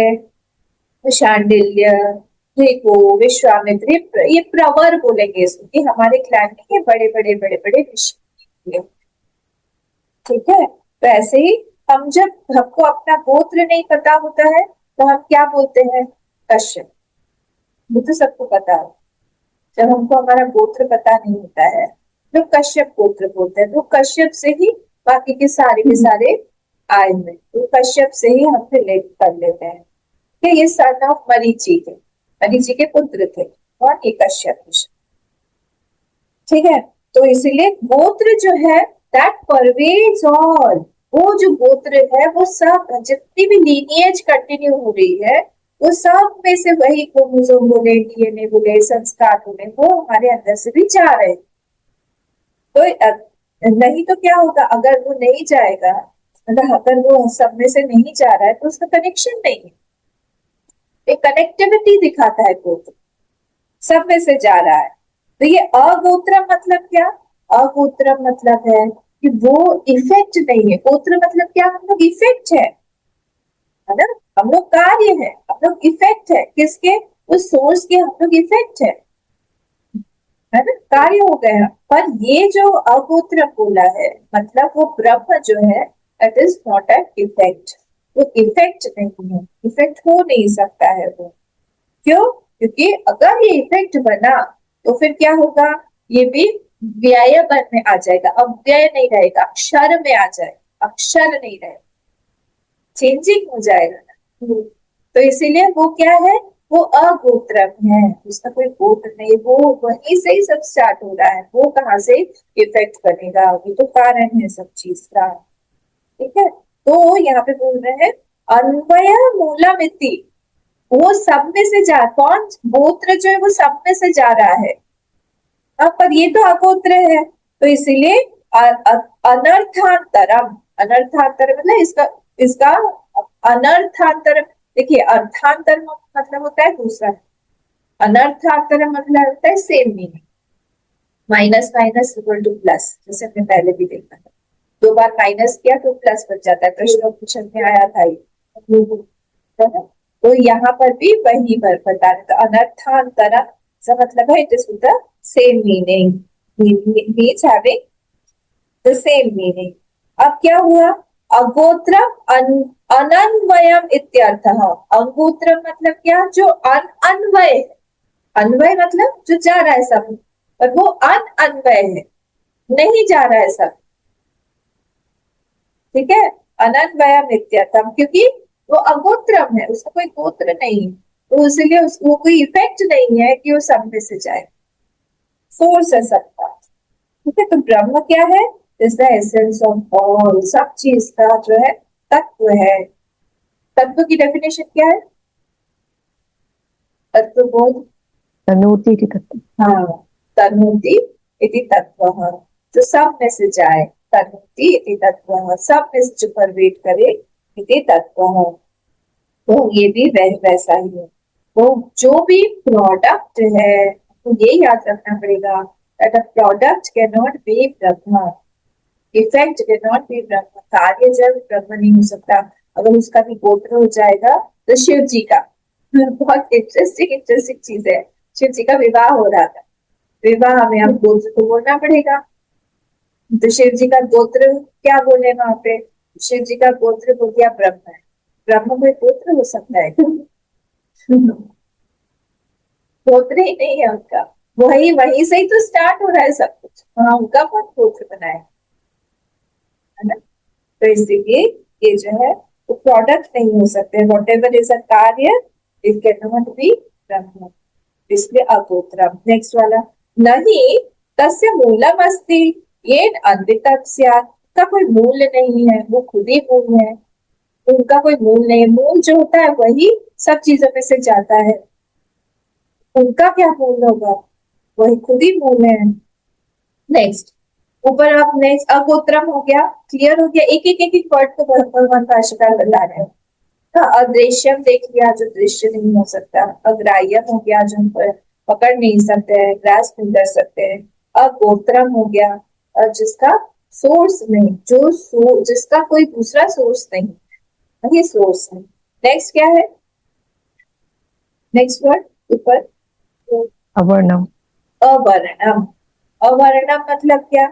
शांडिल्य, भृगु, विश्वामित्र, ये प्रवर बोलेंगे इसको, कि हमारे क्लैन में ये बड़े बड़े बड़े बड़े ऋषि, ठीक है। तो ऐसे ही हम, जब हमको अपना गोत्र नहीं पता होता है तो हम क्या बोलते हैं? कश्यप। वो तो सबको पता है। जब हमको हमारा गोत्र पता नहीं होता है तो कश्यप गोत्र बोलते हैं। तो कश्यप से ही बाकी के सारे आए हुए, तो कश्यप से ही हम रिलेट कर लेते हैं कि ये सन ऑफ मरीचि थे, मरीचि के पुत्र थे, और ये कश्यप, ठीक है। तो इसीलिए गोत्र जो है दैट परवेज ऑल, वो जो गोत्र है वो सब, जितनी भी लीनिएज कंटिन्यू हो रही है, वो सब में से वही क्रोमोसोम बोले, डीएनए बोले, संस्कार बोले, वो हमारे अंदर से भी जा रहे। तो नहीं तो क्या होगा, अगर वो नहीं जाएगा, मतलब अगर वो सब में से नहीं जा रहा है तो उसका कनेक्शन नहीं है। एक कनेक्टिविटी दिखाता है गोत्र, सब में से जा रहा है। तो ये अगोत्रम मतलब क्या? अगोत्रम मतलब है कि वो इफेक्ट नहीं है। गोत्र मतलब क्या? हम लोग इफेक्ट है ना, हम लोग कार्य है, हम लोग इफेक्ट है, किसके? उस सोर्स के हम लोग इफेक्ट है ना, कार्य हो गया। पर ये जो अगोत्र बोला है, मतलब वो ब्रह्म जो है, it is not an effect, वो इफेक्ट नहीं है, इफेक्ट हो नहीं सकता है वो। क्यों? क्योंकि अगर ये इफेक्ट बना तो फिर क्या होगा, ये भी व्यय बन में आ जाएगा, अव्यय नहीं रहेगा, अक्षर में आ जाएगा, अक्षर नहीं रहेगा, चेंजिंग हो जाएगा। तो इसीलिए वो क्या है? वो अगोत्रम है, उसका कोई गोत्र नहीं, वो वहीं से ही सब स्टार्ट हो रहा है, वो कहाँ से इफेक्ट बनेगा, ये तो कारण है सब चीज का, ठीक है। तो यहाँ पे बोल रहे हैं अन्वय मूलमिति, वो सब में से जा, कौन? गोत्र जो है वो सब में से जा रहा है। पर ये तो अगोत्र है, तो इसीलिए अनर्थांतरम, अनर्थांतर मतलब इसका अनर्थांतरम। देखिए, अर्थांतर मतलब होता है दूसरा, अनर्थांतर मतलब होता है same meaning, minus minus equal two plus, जैसे हमने पहले भी देखा था, 2 बार माइनस किया तो प्लस बच जाता है, प्रश्न में आया था ये, तो यहाँ पर भी वही बता रहे। तो अनर्थांतर का मतलब है it is with the same meaning, means having the same meaning. अब क्या हुआ? अगोत्रम अनन्वयम इत्यर्थः। अगोत्रम मतलब क्या? जो अनन्वय, अन्वय मतलब जो जा रहा है सब, पर वो अनन्वय है, नहीं जा रहा है सब, ठीक है। अनन्वयम इत्यर्थम, क्योंकि वो अगोत्रम है, उसका कोई गोत्र नहीं है, तो इसलिए उसको कोई इफेक्ट नहीं है कि वो सब में से जाए, सोर्स है सबका, ठीक है। तो ब्रह्म क्या है? Is the essence of all, सब चीज का जो है तत्व है। तत्व की डेफिनेशन क्या है? तत्वबोध, तनोति इति तत्त्वम्। हाँ, तनोति इति तत्त्वः, जो सब में से जाए, तनोति इति तत्त्वः, सब में से जो परवेट करे इति तत्त्वः। तो ये भी वैसा ही है। वो जो भी प्रोडक्ट है, तो ये याद रखना पड़ेगा that a product cannot be Brahma, effect cannot be ब्रह्म, कार्य जब ब्रह्म नहीं हो सकता। अगर उसका भी गोत्र हो जाएगा तो शिव जी का बहुत इंटरेस्टिंग चीज है, शिव जी का विवाह हो रहा था, विवाह में अब गोत्र को बोलना पड़ेगा। तो शिव जी का गोत्र क्या बोले वहां पे, शिव जी का गोत्र बोल दिया ब्रह्म है। ब्रह्म कोई गोत्र हो सकता है? गोत्र ही नहीं है उनका, वही से ही तो स्टार्ट हो रहा है सब कुछ, वहां उनका कौन गोत्र बनाए, है ना। तो इसीलिए ये जो है वो प्रोडक्ट नहीं हो सकते, वॉट एवर इज अ कार्य इट कैन नॉट बी ब्रह्म, इसलिए अगोत्रम। नेक्स्ट वाला, नहीं तस्य मूलम अस्ति येन अन्वितः स्यात्, का कोई मूल नहीं है, वो खुद ही मूल है, उनका कोई मूल नहीं है। मूल जो होता है वही सब चीजों में से जाता है, उनका क्या मूल होगा, वही खुद ही मूल है। नेक्स्ट, ऊपर आप नेक्स्ट अगोत्रम हो गया, क्लियर हो गया। एक वर्ड को भगवान भाष्यकार बता रहे हैं। हाँ, अदृश्यम देख लिया, जो दृश्य नहीं हो सकता। अग्राह्यम हो गया, जो हम पकड़ नहीं सकते हैं, ग्रास्प नहीं कर सकते हैं। अगोत्रम हो गया, जिसका सोर्स नहीं, जिसका कोई दूसरा सोर्स नहीं, ये सोर्स है। नेक्स्ट क्या है, नेक्स्ट वर्ड ऊपर, अवर्णम। अवर्णम। अवर्णम मतलब क्या,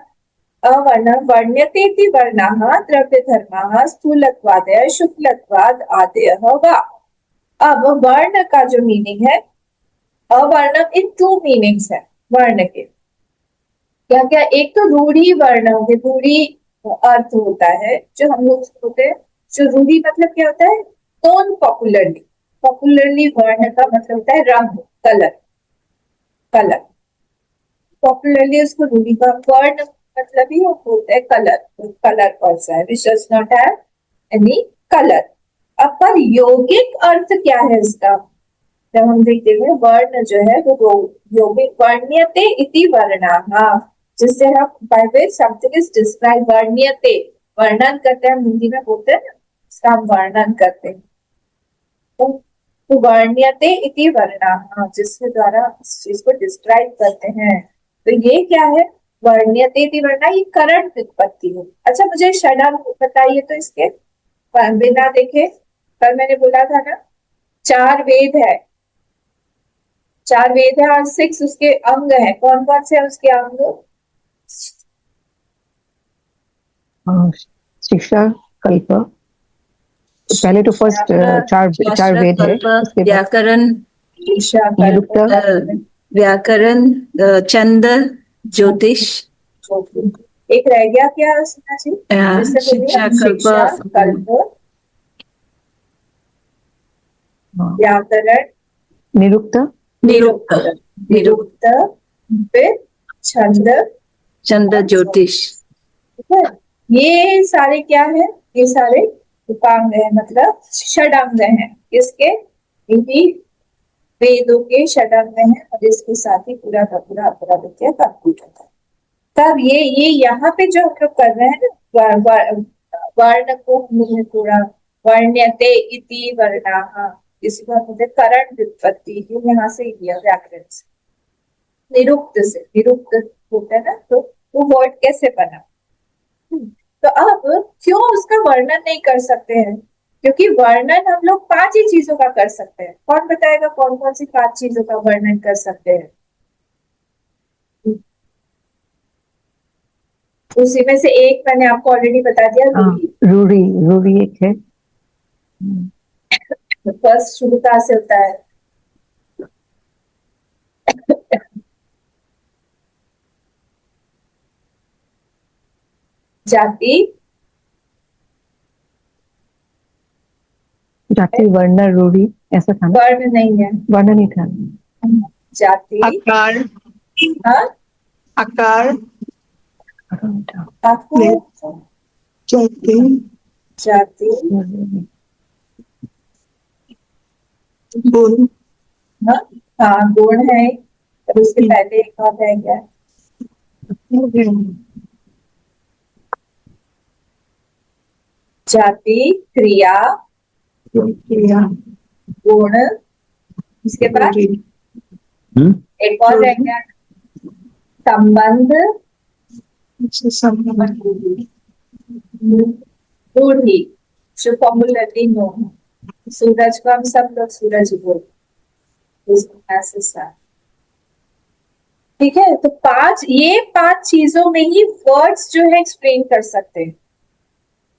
अवर्णम वर्ण्यते इति वर्णाः द्रव्य धर्माः स्थूलत्वादयः शुक्लत्वाद आदयः वा। अब वर्ण का जो मीनिंग है, अवर्णम इन टू मीनिंग्स है वर्ण के। क्या क्या, एक तो रूढ़ी वर्ण हो गए, रूढ़ी अर्थ होता है जो हम लोग होते हैं, जो रूढ़ी मतलब क्या होता है, टोन पॉपुलरली, पॉपुलरली वर्ण का मतलब होता है रंग, कलर, कलर पॉपुलरली उसको रूढ़ी का। वर्ण मतलब ही होता है कलर, कलर कौन सा है, which does not have any colour. अब पर यौगिक अर्थ क्या है इसका, जब हम देखते हैं वर्ण जो है वो यौगिक, वर्ण्यते इति वर्णाः, जिससे हम by which something is describe, वर्ण्यते वर्णन करते हैं, हिंदी में बोलते हैं ना, इसका हम वर्णन करते हैं। तो वर्ण्यते इति वर्णाः, जिसके द्वारा इस चीज को डिस्क्राइब करते हैं। तो ये क्या है, वर्ण्यते इति वर्णा, ये करंट व्युत्पत्ति है। अच्छा मुझे षडांग बताइए तो इसके, बिना देखे, कल मैंने बोला था ना 4 वेद है, 4 वेद है और 6 उसके अंग है। कौन कौन से हैं उसके अंग, शिक्षा कल्प, पहले तो फर्स्ट चार वेद है, उसके बाद व्याकरण, निरुक्त, व्याकरण, छंद, ज्योतिष, एक रह गया क्या सुना जी, जिससे बोलिए शिक्षा शिक्षा कल्प, व्याकरण, निरुक्त, निरुक्त, निरुक्त, फिर छंद, छंद, ज्योतिष। ठीक है। ये सारे क्या है, ये सारे उपांग है, मतलब षडांग हैं इसके, इन्हीं वेदों के षडांग हैं, और इसके साथ ही पूरा का पूरा अपराधित्य कंप्लीट होता है। तब ये यहाँ पे जो हम लोग कर रहे हैं ना, वर्ण को हमने थोड़ा वर्ण्यते इति वर्णाः, इसको हम बोलते करण व्युत्पत्ति, यहाँ से लिया व्याकरण से, निरुक्त से, निरुक्त होता है ना, तो वो वर्ड कैसे बना। तो अब क्यों उसका वर्णन नहीं कर सकते हैं, क्योंकि वर्णन हम लोग 5 ही चीजों का कर सकते हैं। कौन बताएगा कौन कौन सी 5 चीजों का वर्णन कर सकते हैं, उसी में से एक मैंने आपको ऑलरेडी बता दिया, रूढ़ी। रूढ़ी एक है। फर्स्ट शुरू कहाँ से होता है, जाति, जाति, वर्ण, रूढ़ी, ऐसा था ना? वर्ण नहीं है, वर्ण नहीं था। जाति, आकार, हाँ आकार, आपको जाति, जाति, गुण, हाँ हाँ गुण है, और उसके पहले एक और है क्या? जाति, क्रिया, क्रिया, गुण, इसके बाद हम्म? एक और है क्या? संबंध, संबंध, रूढ़ी, जो पॉपुलरली नोन है। सूरज को हम सब लोग सूरज बोलते हैं, ऐसे सा। ठीक है, तो ये पांच चीजों में ही वर्ड्स जो है एक्सप्लेन कर सकते हैं।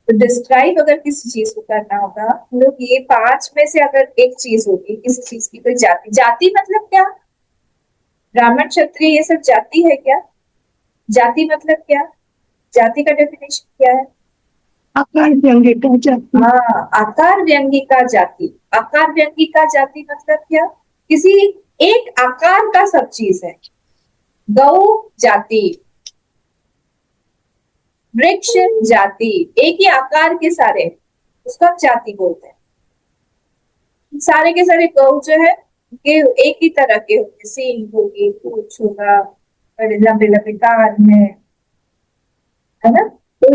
तो डिस्क्राइब अगर किसी चीज को करना होगा, हम लोग ये पांच में से अगर एक चीज होगी, किसी चीज की कोई जाति, जाति मतलब क्या? ब्राह्मण क्षत्रिय ये सब जाति है क्या? जाति मतलब क्या? जाति का डेफिनेशन क्या है? आकार व्यंग्य का जाति, हाँ, आकार व्यंगिका जाति। आकार व्यंगिका जाति मतलब क्या? किसी एक आकार का सब चीज है। गौ जाति, वृक्ष जाति, एक ही आकार के सारे, उसको हम जाति बोलते हैं। सारे के सारे गौ जो है के एक ही तरह के होंगे, सींग होगी, पूंछ होगा, बड़े लंबे लंबे कान है ना? तो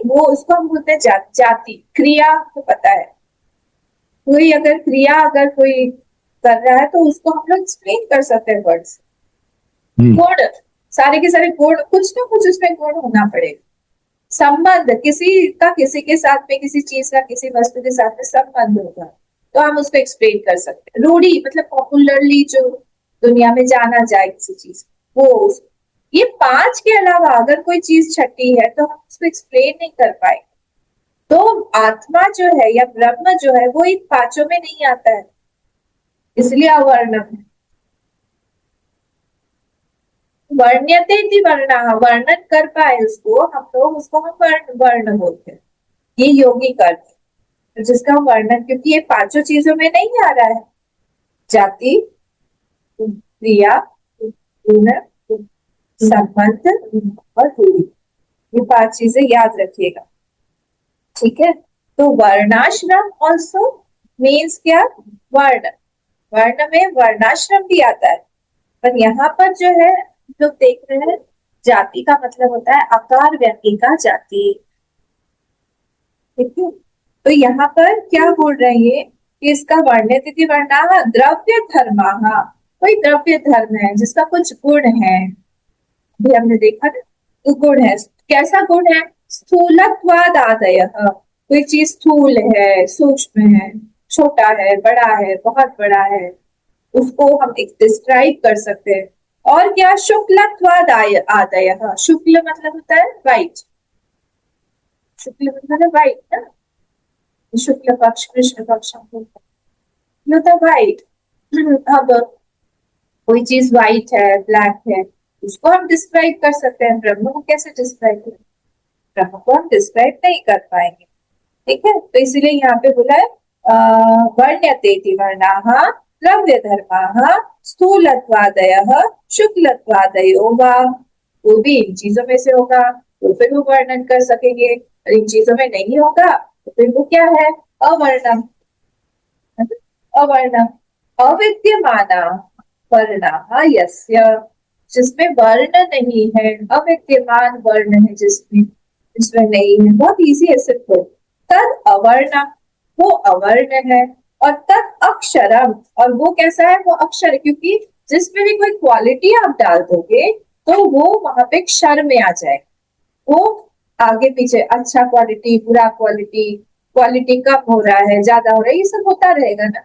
वो उसको हम बोलते हैं जाति। क्रिया तो पता है, कोई अगर क्रिया अगर कोई कर रहा है तो उसको हम लोग एक्सप्लेन कर सकते हैं वर्ड्स। गुण, सारे के सारे गुण, कुछ ना कुछ उसमें गुण होना पड़ेगा। संबंध, किसी का किसी के साथ में, किसी चीज का किसी वस्तु के साथ में संबंध होगा, तो हम उसको एक्सप्लेन कर सकते हैं। रूढ़ी मतलब पॉपुलरली जो दुनिया में जाना जाए किसी चीज, वो ये पांच के अलावा अगर कोई चीज छठी है तो हम उसको एक्सप्लेन नहीं कर पाए। तो आत्मा जो है या ब्रह्म जो है वो इन पांचों में नहीं आता है, इसलिए अवर्णम है। वर्ण्यते इति वर्णः, वर्णन कर पाए उसको हम लोग, उसको हम वर्ण बोलते हैं। ये यौगिक अर्थ है, तो जिसका हम वर्णन, क्योंकि ये पांचों चीजों में नहीं आ रहा है। जाति, क्रिया, गुण, संबंध और रूढ़ी, ये पांच चीजें याद रखिएगा। ठीक है, तो वर्णाश्रम ऑल्सो मीन्स क्या? वर्ण। वर्ण में वर्णाश्रम भी आता है, पर यहाँ पर जो है लोग देख रहे हैं, जाति का मतलब होता है आकार व्यंगिका जाति। ठीक है, तो यहाँ पर क्या बोल रहे हैं कि इसका वर्ण्यतिथि वर्णा द्रव्य धर्मा, कोई द्रव्य धर्म है जिसका कुछ गुण है। भी हमने देखा ना, तो गुण है। कैसा गुण है? स्थूलत्वाद आदय, कोई चीज स्थूल है, सूक्ष्म है, छोटा है, बड़ा है, बहुत बड़ा है, उसको हम डिस्क्राइब कर सकते हैं। और क्या? शुक्लत्वाद आदय, शुक्ल मतलब होता है व्हाइट, शुक्ल मतलब है व्हाइट ना, शुक्ल पक्ष कृष्ण पक्ष होता है व्हाइट। अब कोई चीज व्हाइट है, ब्लैक है, उसको हम डिस्क्राइब कर सकते हैं। ब्रह्म को कैसे डिस्क्राइब करें? ब्रह्म को हम डिस्क्राइब नहीं कर पाएंगे। ठीक है, तो इसीलिए यहाँ पे बोला है वर्ण्यते वर्णाः द्रव्य धर्माः स्थूलत्वादयः शुक्लत्वादयो वा, वो भी इन चीजों में से होगा तो फिर वो वर्णन कर सकेंगे, और इन चीजों में नहीं होगा तो फिर वो क्या है? अवर्णम। अवर्णम, अविद्यमाना वर्णाः यस्य, जिसमें वर्ण नहीं है, अविद्यमान वर्ण है जिसमें नहीं है। बहुत इजी है, सिंपल। तद अवर्ण, वो अवर्ण है। और तद अक्षरम, और वो कैसा है? वो अक्षर है, क्योंकि जिसमें भी कोई क्वालिटी आप डाल दोगे तो वो वहां पे क्षर में आ जाए। वो आगे पीछे, अच्छा क्वालिटी, बुरा क्वालिटी, क्वालिटी कम हो रहा है, ज्यादा हो रहा है, ये सब होता रहेगा ना।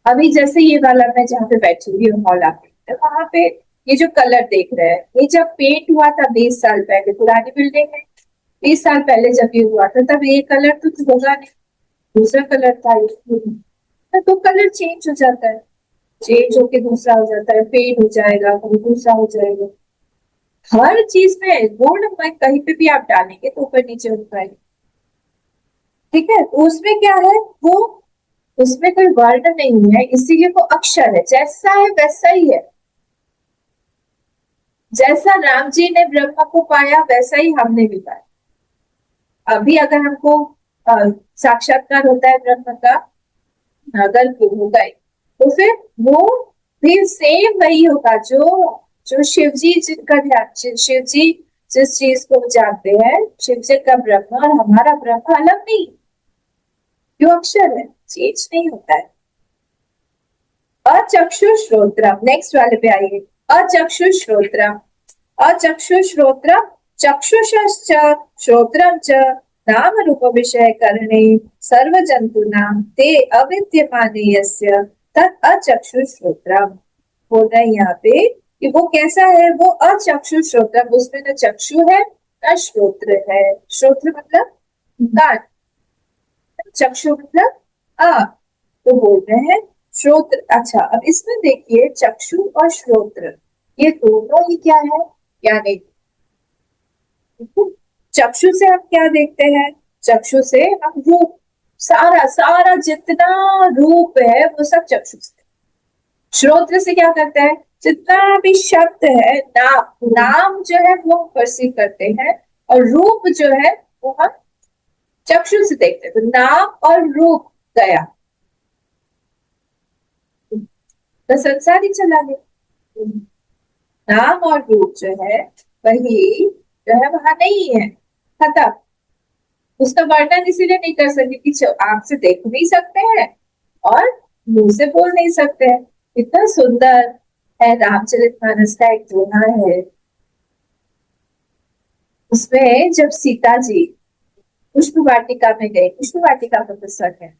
अभी जैसे ये वाला मैं जहाँ पे बैठी हुई हूँ हॉल आके, वहां पे ये जो कलर देख रहे हैं, ये जब पेंट हुआ था 20 साल पहले, पुरानी बिल्डिंग है, 20 साल पहले जब ये हुआ था तब ये कलर तो होगा नहीं, दूसरा कलर था। तो कलर चेंज हो जाता है, चेंज होके दूसरा हो जाता है, फेड हो जाएगा, कभी दूसरा हो जाएगा। हर चीज में गुण में कहीं पे भी आप डालेंगे तो ऊपर नीचे हो पाएगा। ठीक है, तो उसमें क्या है? वो उसमें कोई वर्ण नहीं है, इसीलिए वो अक्षर है। जैसा है वैसा ही है, जैसा राम जी ने ब्रह्म को पाया वैसा ही हमने भी पाया। अभी अगर हमको साक्षात्कार होता है ब्रह्म का, अगर होगा तो फिर वो भी सेम वही होगा जो शिव जी जिनका ध्यान, शिव जी जिस चीज को जानते हैं, शिव जी का ब्रह्म और हमारा ब्रह्म अलग नहीं, जो अक्षर है चेंज नहीं होता है। अचक्षुश्रोत्रम, नेक्स्ट वाले पे आइए। अचक्षुश्रोत्रम, अचक्षुश्रोत्रम चक्षुषश्च श्रोत्रम च नाम रूप विषय करणे सर्व जंतूनाम ते अविद्यमाने यस्य तत् अचक्षुश्रोत्रम। बोल रहे हैं यहाँ पे कि वो कैसा है, वो अचक्षुश्रोत्रम, उसमें न चक्षु है न श्रोत्र है। श्रोत्र मतलब कान, चक्षु मतलब आँख। तो बोल रहे हैं श्रोत्र। अच्छा, अब इसमें देखिए चक्षु और श्रोत्र ये दोनों ही क्या है, यानी चक्षु से हम क्या देखते हैं, चक्षु से हम रूप, सारा सारा जितना रूप है वो सब चक्षु से। श्रोत्र से क्या करते हैं, जितना भी शब्द है, नाम जो है वो परसीव करते हैं, और रूप जो है वो हम चक्षु से देखते हैं। तो नाम और रूप गया तो संसार ही चला गया। नाम और रूप जो है वही जो है वहां नहीं है, खत्म। उसका वर्णन इसीलिए नहीं कर सकते कि आंख से देख नहीं सकते हैं और मुंह से बोल नहीं सकते हैं। इतना सुंदर है रामचरितमानस का एक दोहा है, उसमें जब सीता जी पुष्प वाटिका में गई, पुष्प वाटिका का पुस्तक है,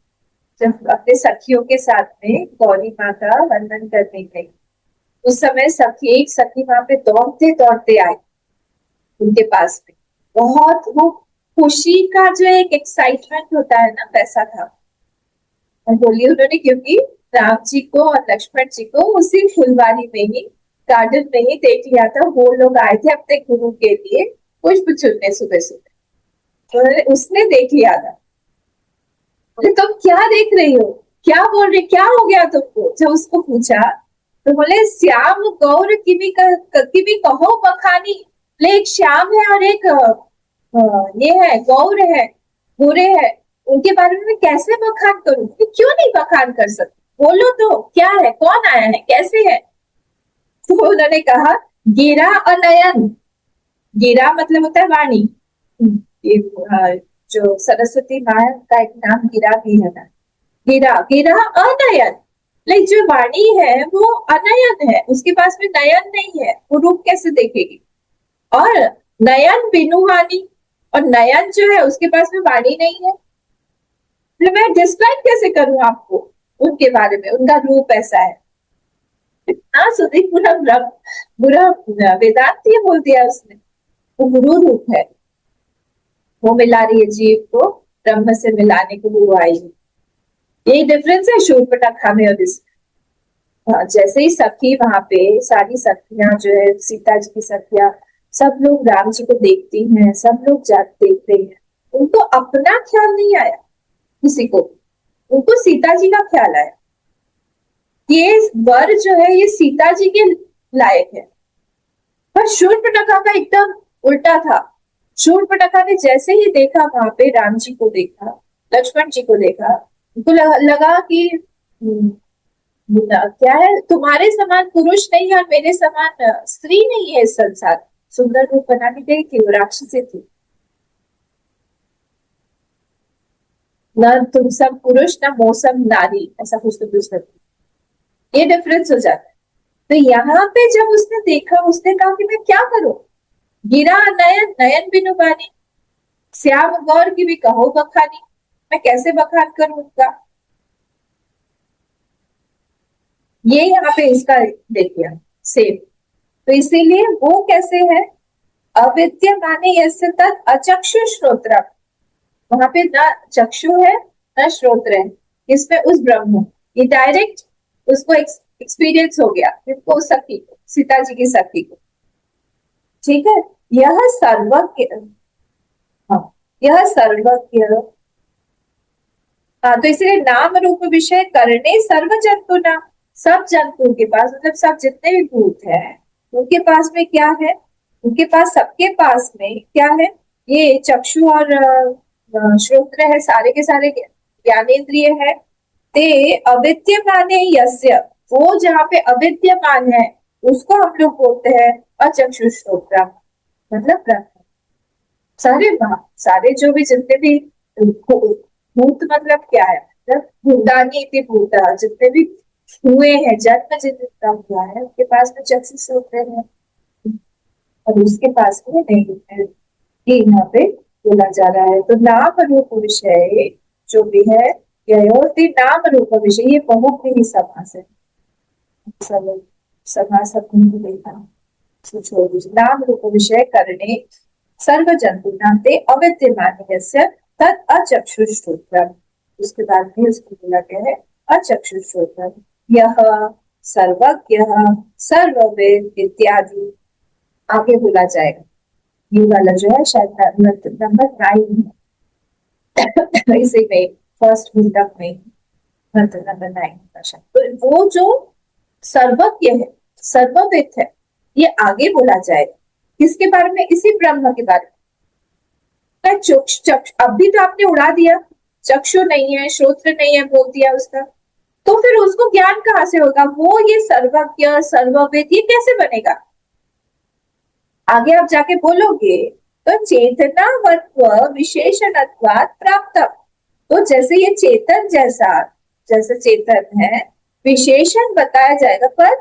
जब अपने सखियों के साथ में गौरी माँ का वंदन करने गई, उस समय एक सखी वहां पे दौड़ते दौड़ते आई उनके पास में। बहुत वो खुशी का जो एक एक्साइटमेंट होता है ना, वैसा था। और बोली उन्होंने, क्योंकि राम जी को और लक्ष्मण जी को उसी फुलवारी में ही, गार्डन में ही देख लिया था। वो लोग आए थे अपने गुरु के लिए पुष्प चुनने सुबह सुबह, तो उसने देख लिया था। बोले तुम क्या देख रही हो, क्या बोल रही, क्या हो गया तुमको? जब उसको पूछा तो बोले श्याम गौर किमी कहो बखानी। बोले एक श्याम है और एक ये है गौर है, गोरे है, उनके बारे में मैं कैसे बखान करूं? क्यों नहीं बखान कर सकती, बोलो तो क्या है, कौन आया है, कैसे है? तो उन्होंने कहा गिरा अनयन। गिरा मतलब होता है वाणी, ये जो सरस्वती माँ का एक नाम गिरा भी है ना, गिरा गिरा अनयन। लाइक जो वाणी है वो अनयन है, उसके पास में नयन नहीं है, वो रूप कैसे देखेगी? और नयन बिनु वाणी, और नयन जो है उसके पास में वाणी नहीं है। तो मैं डिस्क्राइब कैसे करूं आपको उनके बारे में, उनका रूप ऐसा है। इतना सुधी पूरा वेदांत ये बोल दिया उसने, वो गुरु रूप है, वो मिला रही है जीव को ब्रह्म से मिलाने के लिए वो आई है। यही डिफरेंस है शूर्पणखा में और इसमें। जैसे ही सखी वहां पे, सारी सखियां जो है, सीता जी की सखियां, सब लोग राम जी को देखती हैं, सब लोग देखते हैं, उनको अपना ख्याल नहीं आया किसी को, उनको सीता जी का ख्याल आया। ये वर जो है ये सीता जी के लायक है। पर शूर्पणखा का एकदम उल्टा था। शूर्पणखा ने जैसे ही देखा वहां पे, राम जी को देखा, लक्ष्मण जी को देखा, उनको लगा कि क्या है, तुम्हारे समान पुरुष नहीं और मेरे समान स्त्री नहीं है इस संसार। सुंदर रूप बनाने गई थी, वो राक्षसी थी। न तुम सब पुरुष न मौसम नारी, ऐसा कुछ तो कुछ नहीं। ये डिफरेंस हो जाता है। तो यहाँ पे जब उसने देखा, उसने कहा कि मैं क्या करूं, गिरा नयन, नयन बिनु बानी, श्याम गौर की भी कहो बखानी, मैं कैसे बखान करूं उनका? ये यहाँ पे इसका देखिए सेम। तो इसीलिए वो कैसे है, अविद्यमाने यस्य तत् अचक्षु श्रोत्र, वहां पे ना चक्षु है ना श्रोत्र है, इसमें उस ब्रह्म, ये डायरेक्ट उसको एक्सपीरियंस हो गया, इसको सखी को, सीता जी की सखी को। ठीक है, यह सर्वज्ञ, हाँ यह सर्वज्ञ, हाँ तो इसलिए नाम रूप विषय करने सर्व जंतु ना, सब जंतुओं के पास, मतलब सब जितने भी भूत हैं उनके पास में क्या है, उनके पास, सबके पास में क्या है, ये चक्षु और श्रोत्र है, सारे के सारे ज्ञानेंद्रिय है, ते अविद्यमाने यस्य, वो जहाँ पे अविद्यमान है उसको हम लोग बोलते हैं अचक्षुश्रोत्रम, मतलब ब्रह्म। सारे जो भी जितने भी भूत मतलब क्या है, मतलब भूतानी इति भूता, जितने भी हुए हैं, जन्म जितना हुआ है उनके पास में चक्षुश्रोत्र है और उसके पास में नहीं है, ये यहाँ पे बोला जा रहा है। तो नाम रूप विषय जो भी है, ययोति नाम रूप विषय, ये बहुव्रीहि समास है, समास अपने देखा, छोड़ दीजिए। नाम रूप विषय करने सर्व जंतूनां ते अविद्यमानस्य तत् अचक्षुश्रोत्रम, उसके बाद में उसको बोला गया है अचक्षुश्रोत्रम। यह सर्वज्ञः सर्ववेद इत्यादि आगे बोला जाएगा। ये वाला जो है शायद नंबर 9 है इसी में फर्स्ट बिल्डअप में नंबर 9 तो वो जो सर्वज्ञ है सर्वविद है ये आगे बोला जाएगा। किसके बारे में? इसी ब्रह्म के बारे में। अभी तो आपने उड़ा दिया, चक्षु नहीं है, श्रोत्र नहीं है, बोल दिया उसका, तो फिर उसको ज्ञान कहाँ से होगा? वो ये सर्वज्ञ सर्वविद ये कैसे बनेगा? आगे आप जाके बोलोगे तो चेतनावत्व विशेषणत्वात् प्राप्त, तो जैसे ये चेतन जैसे चेतन है विशेषण बताया जाएगा, पर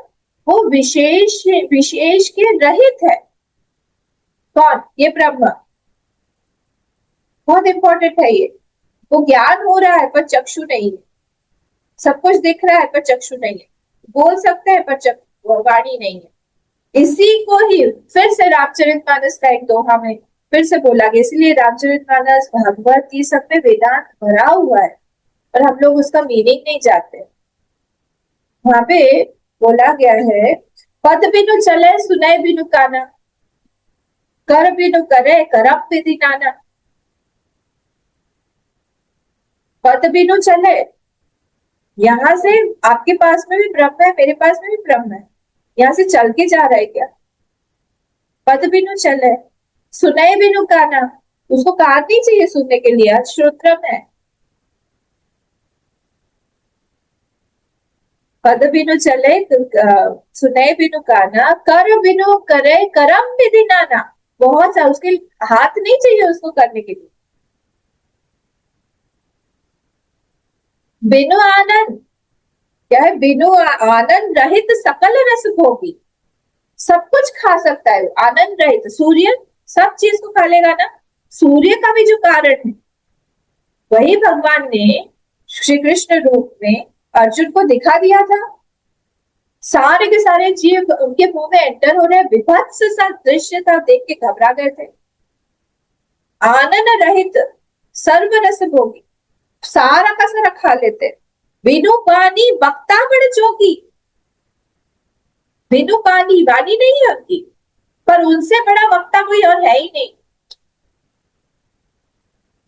वो विशेष के रहित है। कौन? ये ब्रह्म। बहुत इंपॉर्टेंट है ये। वो ज्ञान हो रहा है पर चक्षु नहीं है, सब कुछ दिख रहा है पर चक्षु नहीं है, बोल सकते हैं पर वाणी नहीं है। इसी को ही फिर से रामचरितमानस का एक दोहा में फिर से बोला गया, इसलिए रामचरितमानस भागवत ये सब में वेदांत भरा हुआ है और हम लोग उसका मीनिंग नहीं जानते। वहां पे बोला गया है, पद बिनु चले सुने बिनु काना, कर बिनु करे करम विधि नाना। पद बिनु चले, यहाँ से आपके पास में भी ब्रह्म है, मेरे पास में भी ब्रह्म है, यहाँ से चल के जा रहा है क्या? पद बिनु चले, सुने बिनु काना, उसको कान नहीं चाहिए सुनने के लिए, आज श्रोत्रम है। पद बिनु चले सुने बिनु काना, कर बिनु करे करम विधि नाना, बहुत सा उसके हाथ नहीं चाहिए उसको करने के लिए। बिनु आनंद क्या है? बिनु आनंद रहित सकल रस भोगी, सब कुछ खा सकता है आनंद रहित। सूर्य सब चीज को खा लेगा ना, सूर्य का भी जो कारण है वही भगवान ने श्री कृष्ण रूप में अर्जुन को दिखा दिया था। सारे के सारे जीव उनके मुंह में एंटर हो रहे, विभत्स सा दृश्य था, देख के घबरा गए थे। आनंद रहित सर्व रस भोगी, सारा का सारा खा लेते। बिनु पानी बक्ता बड़ जोगी, बिनु पानी वाणी नहीं है उनकी, पर उनसे बड़ा वक्ता कोई और है ही नहीं।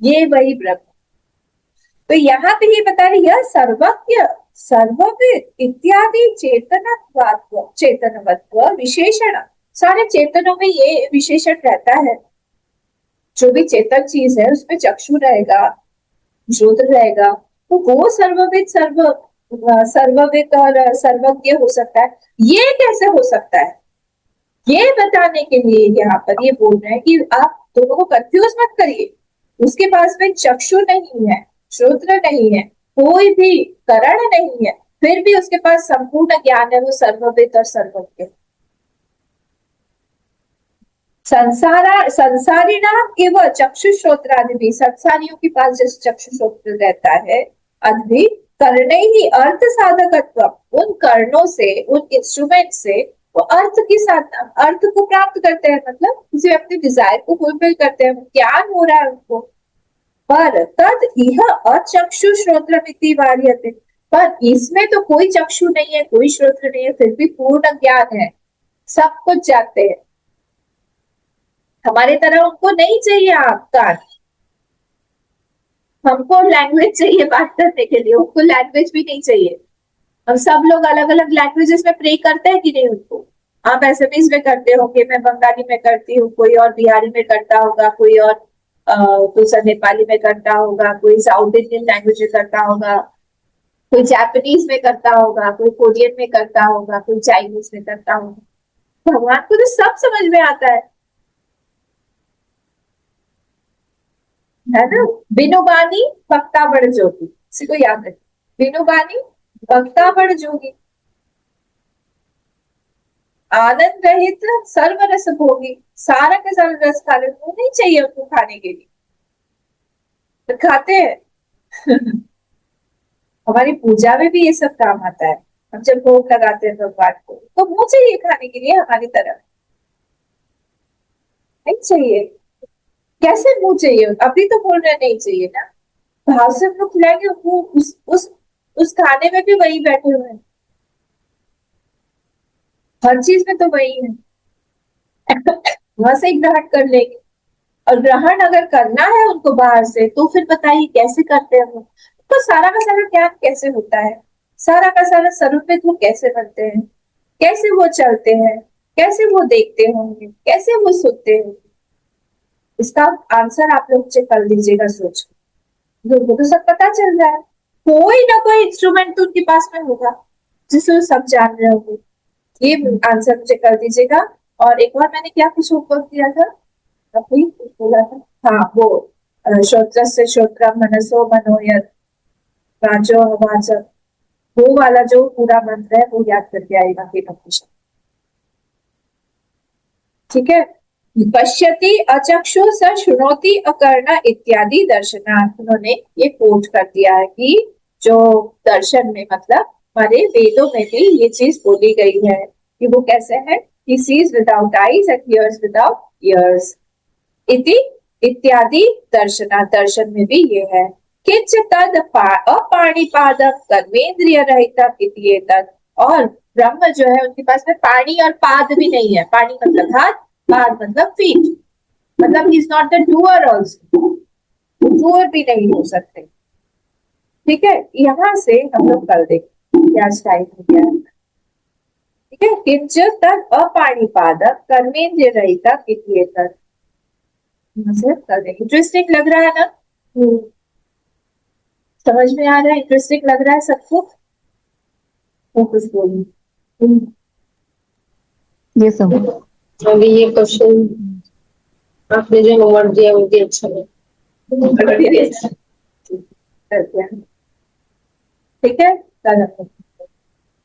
ये वही ब्रह्म। तो यहाँ पे ये बता रही है सर्वज्ञ सर्वविद इत्यादि चेतनवत्व विशेषण, सारे चेतनों में ये विशेषण रहता है। जो भी चेतन चीज है उसमें चक्षु रहेगा, श्रोत्र रहेगा, तो वो सर्वविद सर्वविद और सर्वज्ञ हो सकता है। ये कैसे हो सकता है ये बताने के लिए यहाँ पर ये बोल रहे हैं कि आप दोनों को कंफ्यूज मत करिए। उसके पास में चक्षु नहीं है, श्रोत्र नहीं है, कोई भी करण नहीं है, फिर भी उसके पास संपूर्ण ज्ञान है, वो सर्वविद और सर्वज्ञ। संसारी नाम केवल चक्षु श्रोत्र आदि भी, संसारियों के पास जैसे चक्षु श्रोत्र रहता है, अद्भि करने ही अर्थ साधकत्व, उन कर्णों से उन इंस्ट्रूमेंट से वो अर्थ को प्राप्त करते हैं, मतलब किसी अपने डिजायर को फुलफिल करते हैं, ज्ञान हो रहा है उनको। पर तद इह अचक्षु श्रोत्रमिति वार्यते, पर इसमें तो कोई चक्षु नहीं है, कोई श्रोत्र नहीं है, फिर भी पूर्ण ज्ञान है, सब कुछ जानते हैं। हमारे तरह उनको नहीं चाहिए आपका, हमको लैंग्वेज चाहिए बात करने के लिए, उनको लैंग्वेज भी नहीं चाहिए। हम सब लोग अलग अलग लैंग्वेजेस में प्रे करते हैं कि नहीं? उनको आप एसएमएस में करते होंगे, मैं बंगाली में करती हूँ, कोई और बिहारी में करता होगा, कोई और दूसरा नेपाली में करता होगा, कोई साउथ इंडियन लैंग्वेज में करता होगा। कोई जापानीज में करता होगा, कोई कोरियन में करता होगा, कोई चाइनीज में करता होगा। भगवान को तो सब समझ में आता है ना। बिनुबानी भक्ता बड़ जोगी, इसी को याद रखें, बिनुबानी भक्ता बड़ जोगी। आनंद रहित सर्व रस भोगी, सारा का सारा रस खा ले, वो नहीं चाहिए उनको खाने के लिए, तो खाते हैं। हमारी पूजा में भी ये सब काम आता है। हम जब भोग लगाते हैं भगवान को, तो मुंह चाहिए खाने के लिए हमारी तरफ, नहीं चाहिए। कैसे मुंह चाहिए? अभी तो बोल रहे नहीं चाहिए ना, भाव से हम लोग खिलाएंगे, वो उस खाने में भी वही बैठे हुए हैं, हर चीज में तो वही है। वहां से ही ग्रहण कर लेंगे, और ग्रहण अगर करना है उनको बाहर से, तो फिर बताइए कैसे करते हैं वो? तो सारा का सारा ज्ञान कैसे होता है, सारा का सारा स्वरूपित वो कैसे बनते हैं, कैसे वो चलते हैं, कैसे वो देखते होंगे, कैसे वो सुनते होंगे, इसका आंसर आप लोग चेक कर लीजिएगा सोच। लोगों को सब पता चल रहा है, कोई ना कोई इंस्ट्रूमेंट तो उनके पास में होगा जिससे वो सब जान रहे होंगे। ये आंसर मुझे कर दीजिएगा। और एक बार मैंने क्या कुछ होमवर्क दिया था, अभी कुछ बोला था, हाँ वो श्रोत्रस्य श्रोत्रम मनसो मनोयत वाचो वाचः, वो वाला जो पूरा मंत्र है वो याद करके आएगा फिर हमेशा, ठीक है। पश्यति अचक्षु स शृणोति अकर्ण इत्यादि दर्शनार्थ, उन्होंने ये कोट कर दिया है कि जो दर्शन में, मतलब हमारे वेदों में भी ये चीज बोली गई है कि वो कैसे है, he sees without eyes and hears without ears, इति इत्यादि दर्शना, दर्शन में भी ये है। किंच तद अपाणिपादम कर्मेंद्रिय रहितम इति एतत्, और ब्रह्म जो है उनके पास में पाणी और पाद भी नहीं है, पाणी मतलब हाथ, पाद मतलब फीट, मतलब he is not the doer also, doer भी नहीं हो सकते, ठीक है। यहाँ से हम लोग कर देंगे क्या स्टाइल हो गया, ठीक है। किंच तद अपाणिपादम कर्मेंद्रिय रहितम इति एतत्, कर देंगे। इंटरेस्टिंग लग रहा है ना? समझ में आ रहा है? इंटरेस्टिंग लग रहा है सबको? वो कुछ बोलिए। ये सब अभी ये क्वेश्चन आपने जो होमवर्क दिया वो भी अच्छा है। ठीक है,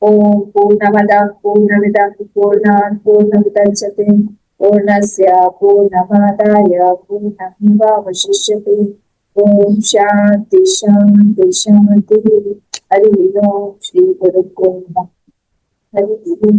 ओम पूर्णमदः पूर्णमिदं पूर्णात् पूर्णमुदच्यते पूर्णस्य पूर्णमादाय पूर्णमेवावशिष्यते। ओम शांति शांति शांति। हरि ओम। श्री गुरुभ्यो नमः। हरि ओम।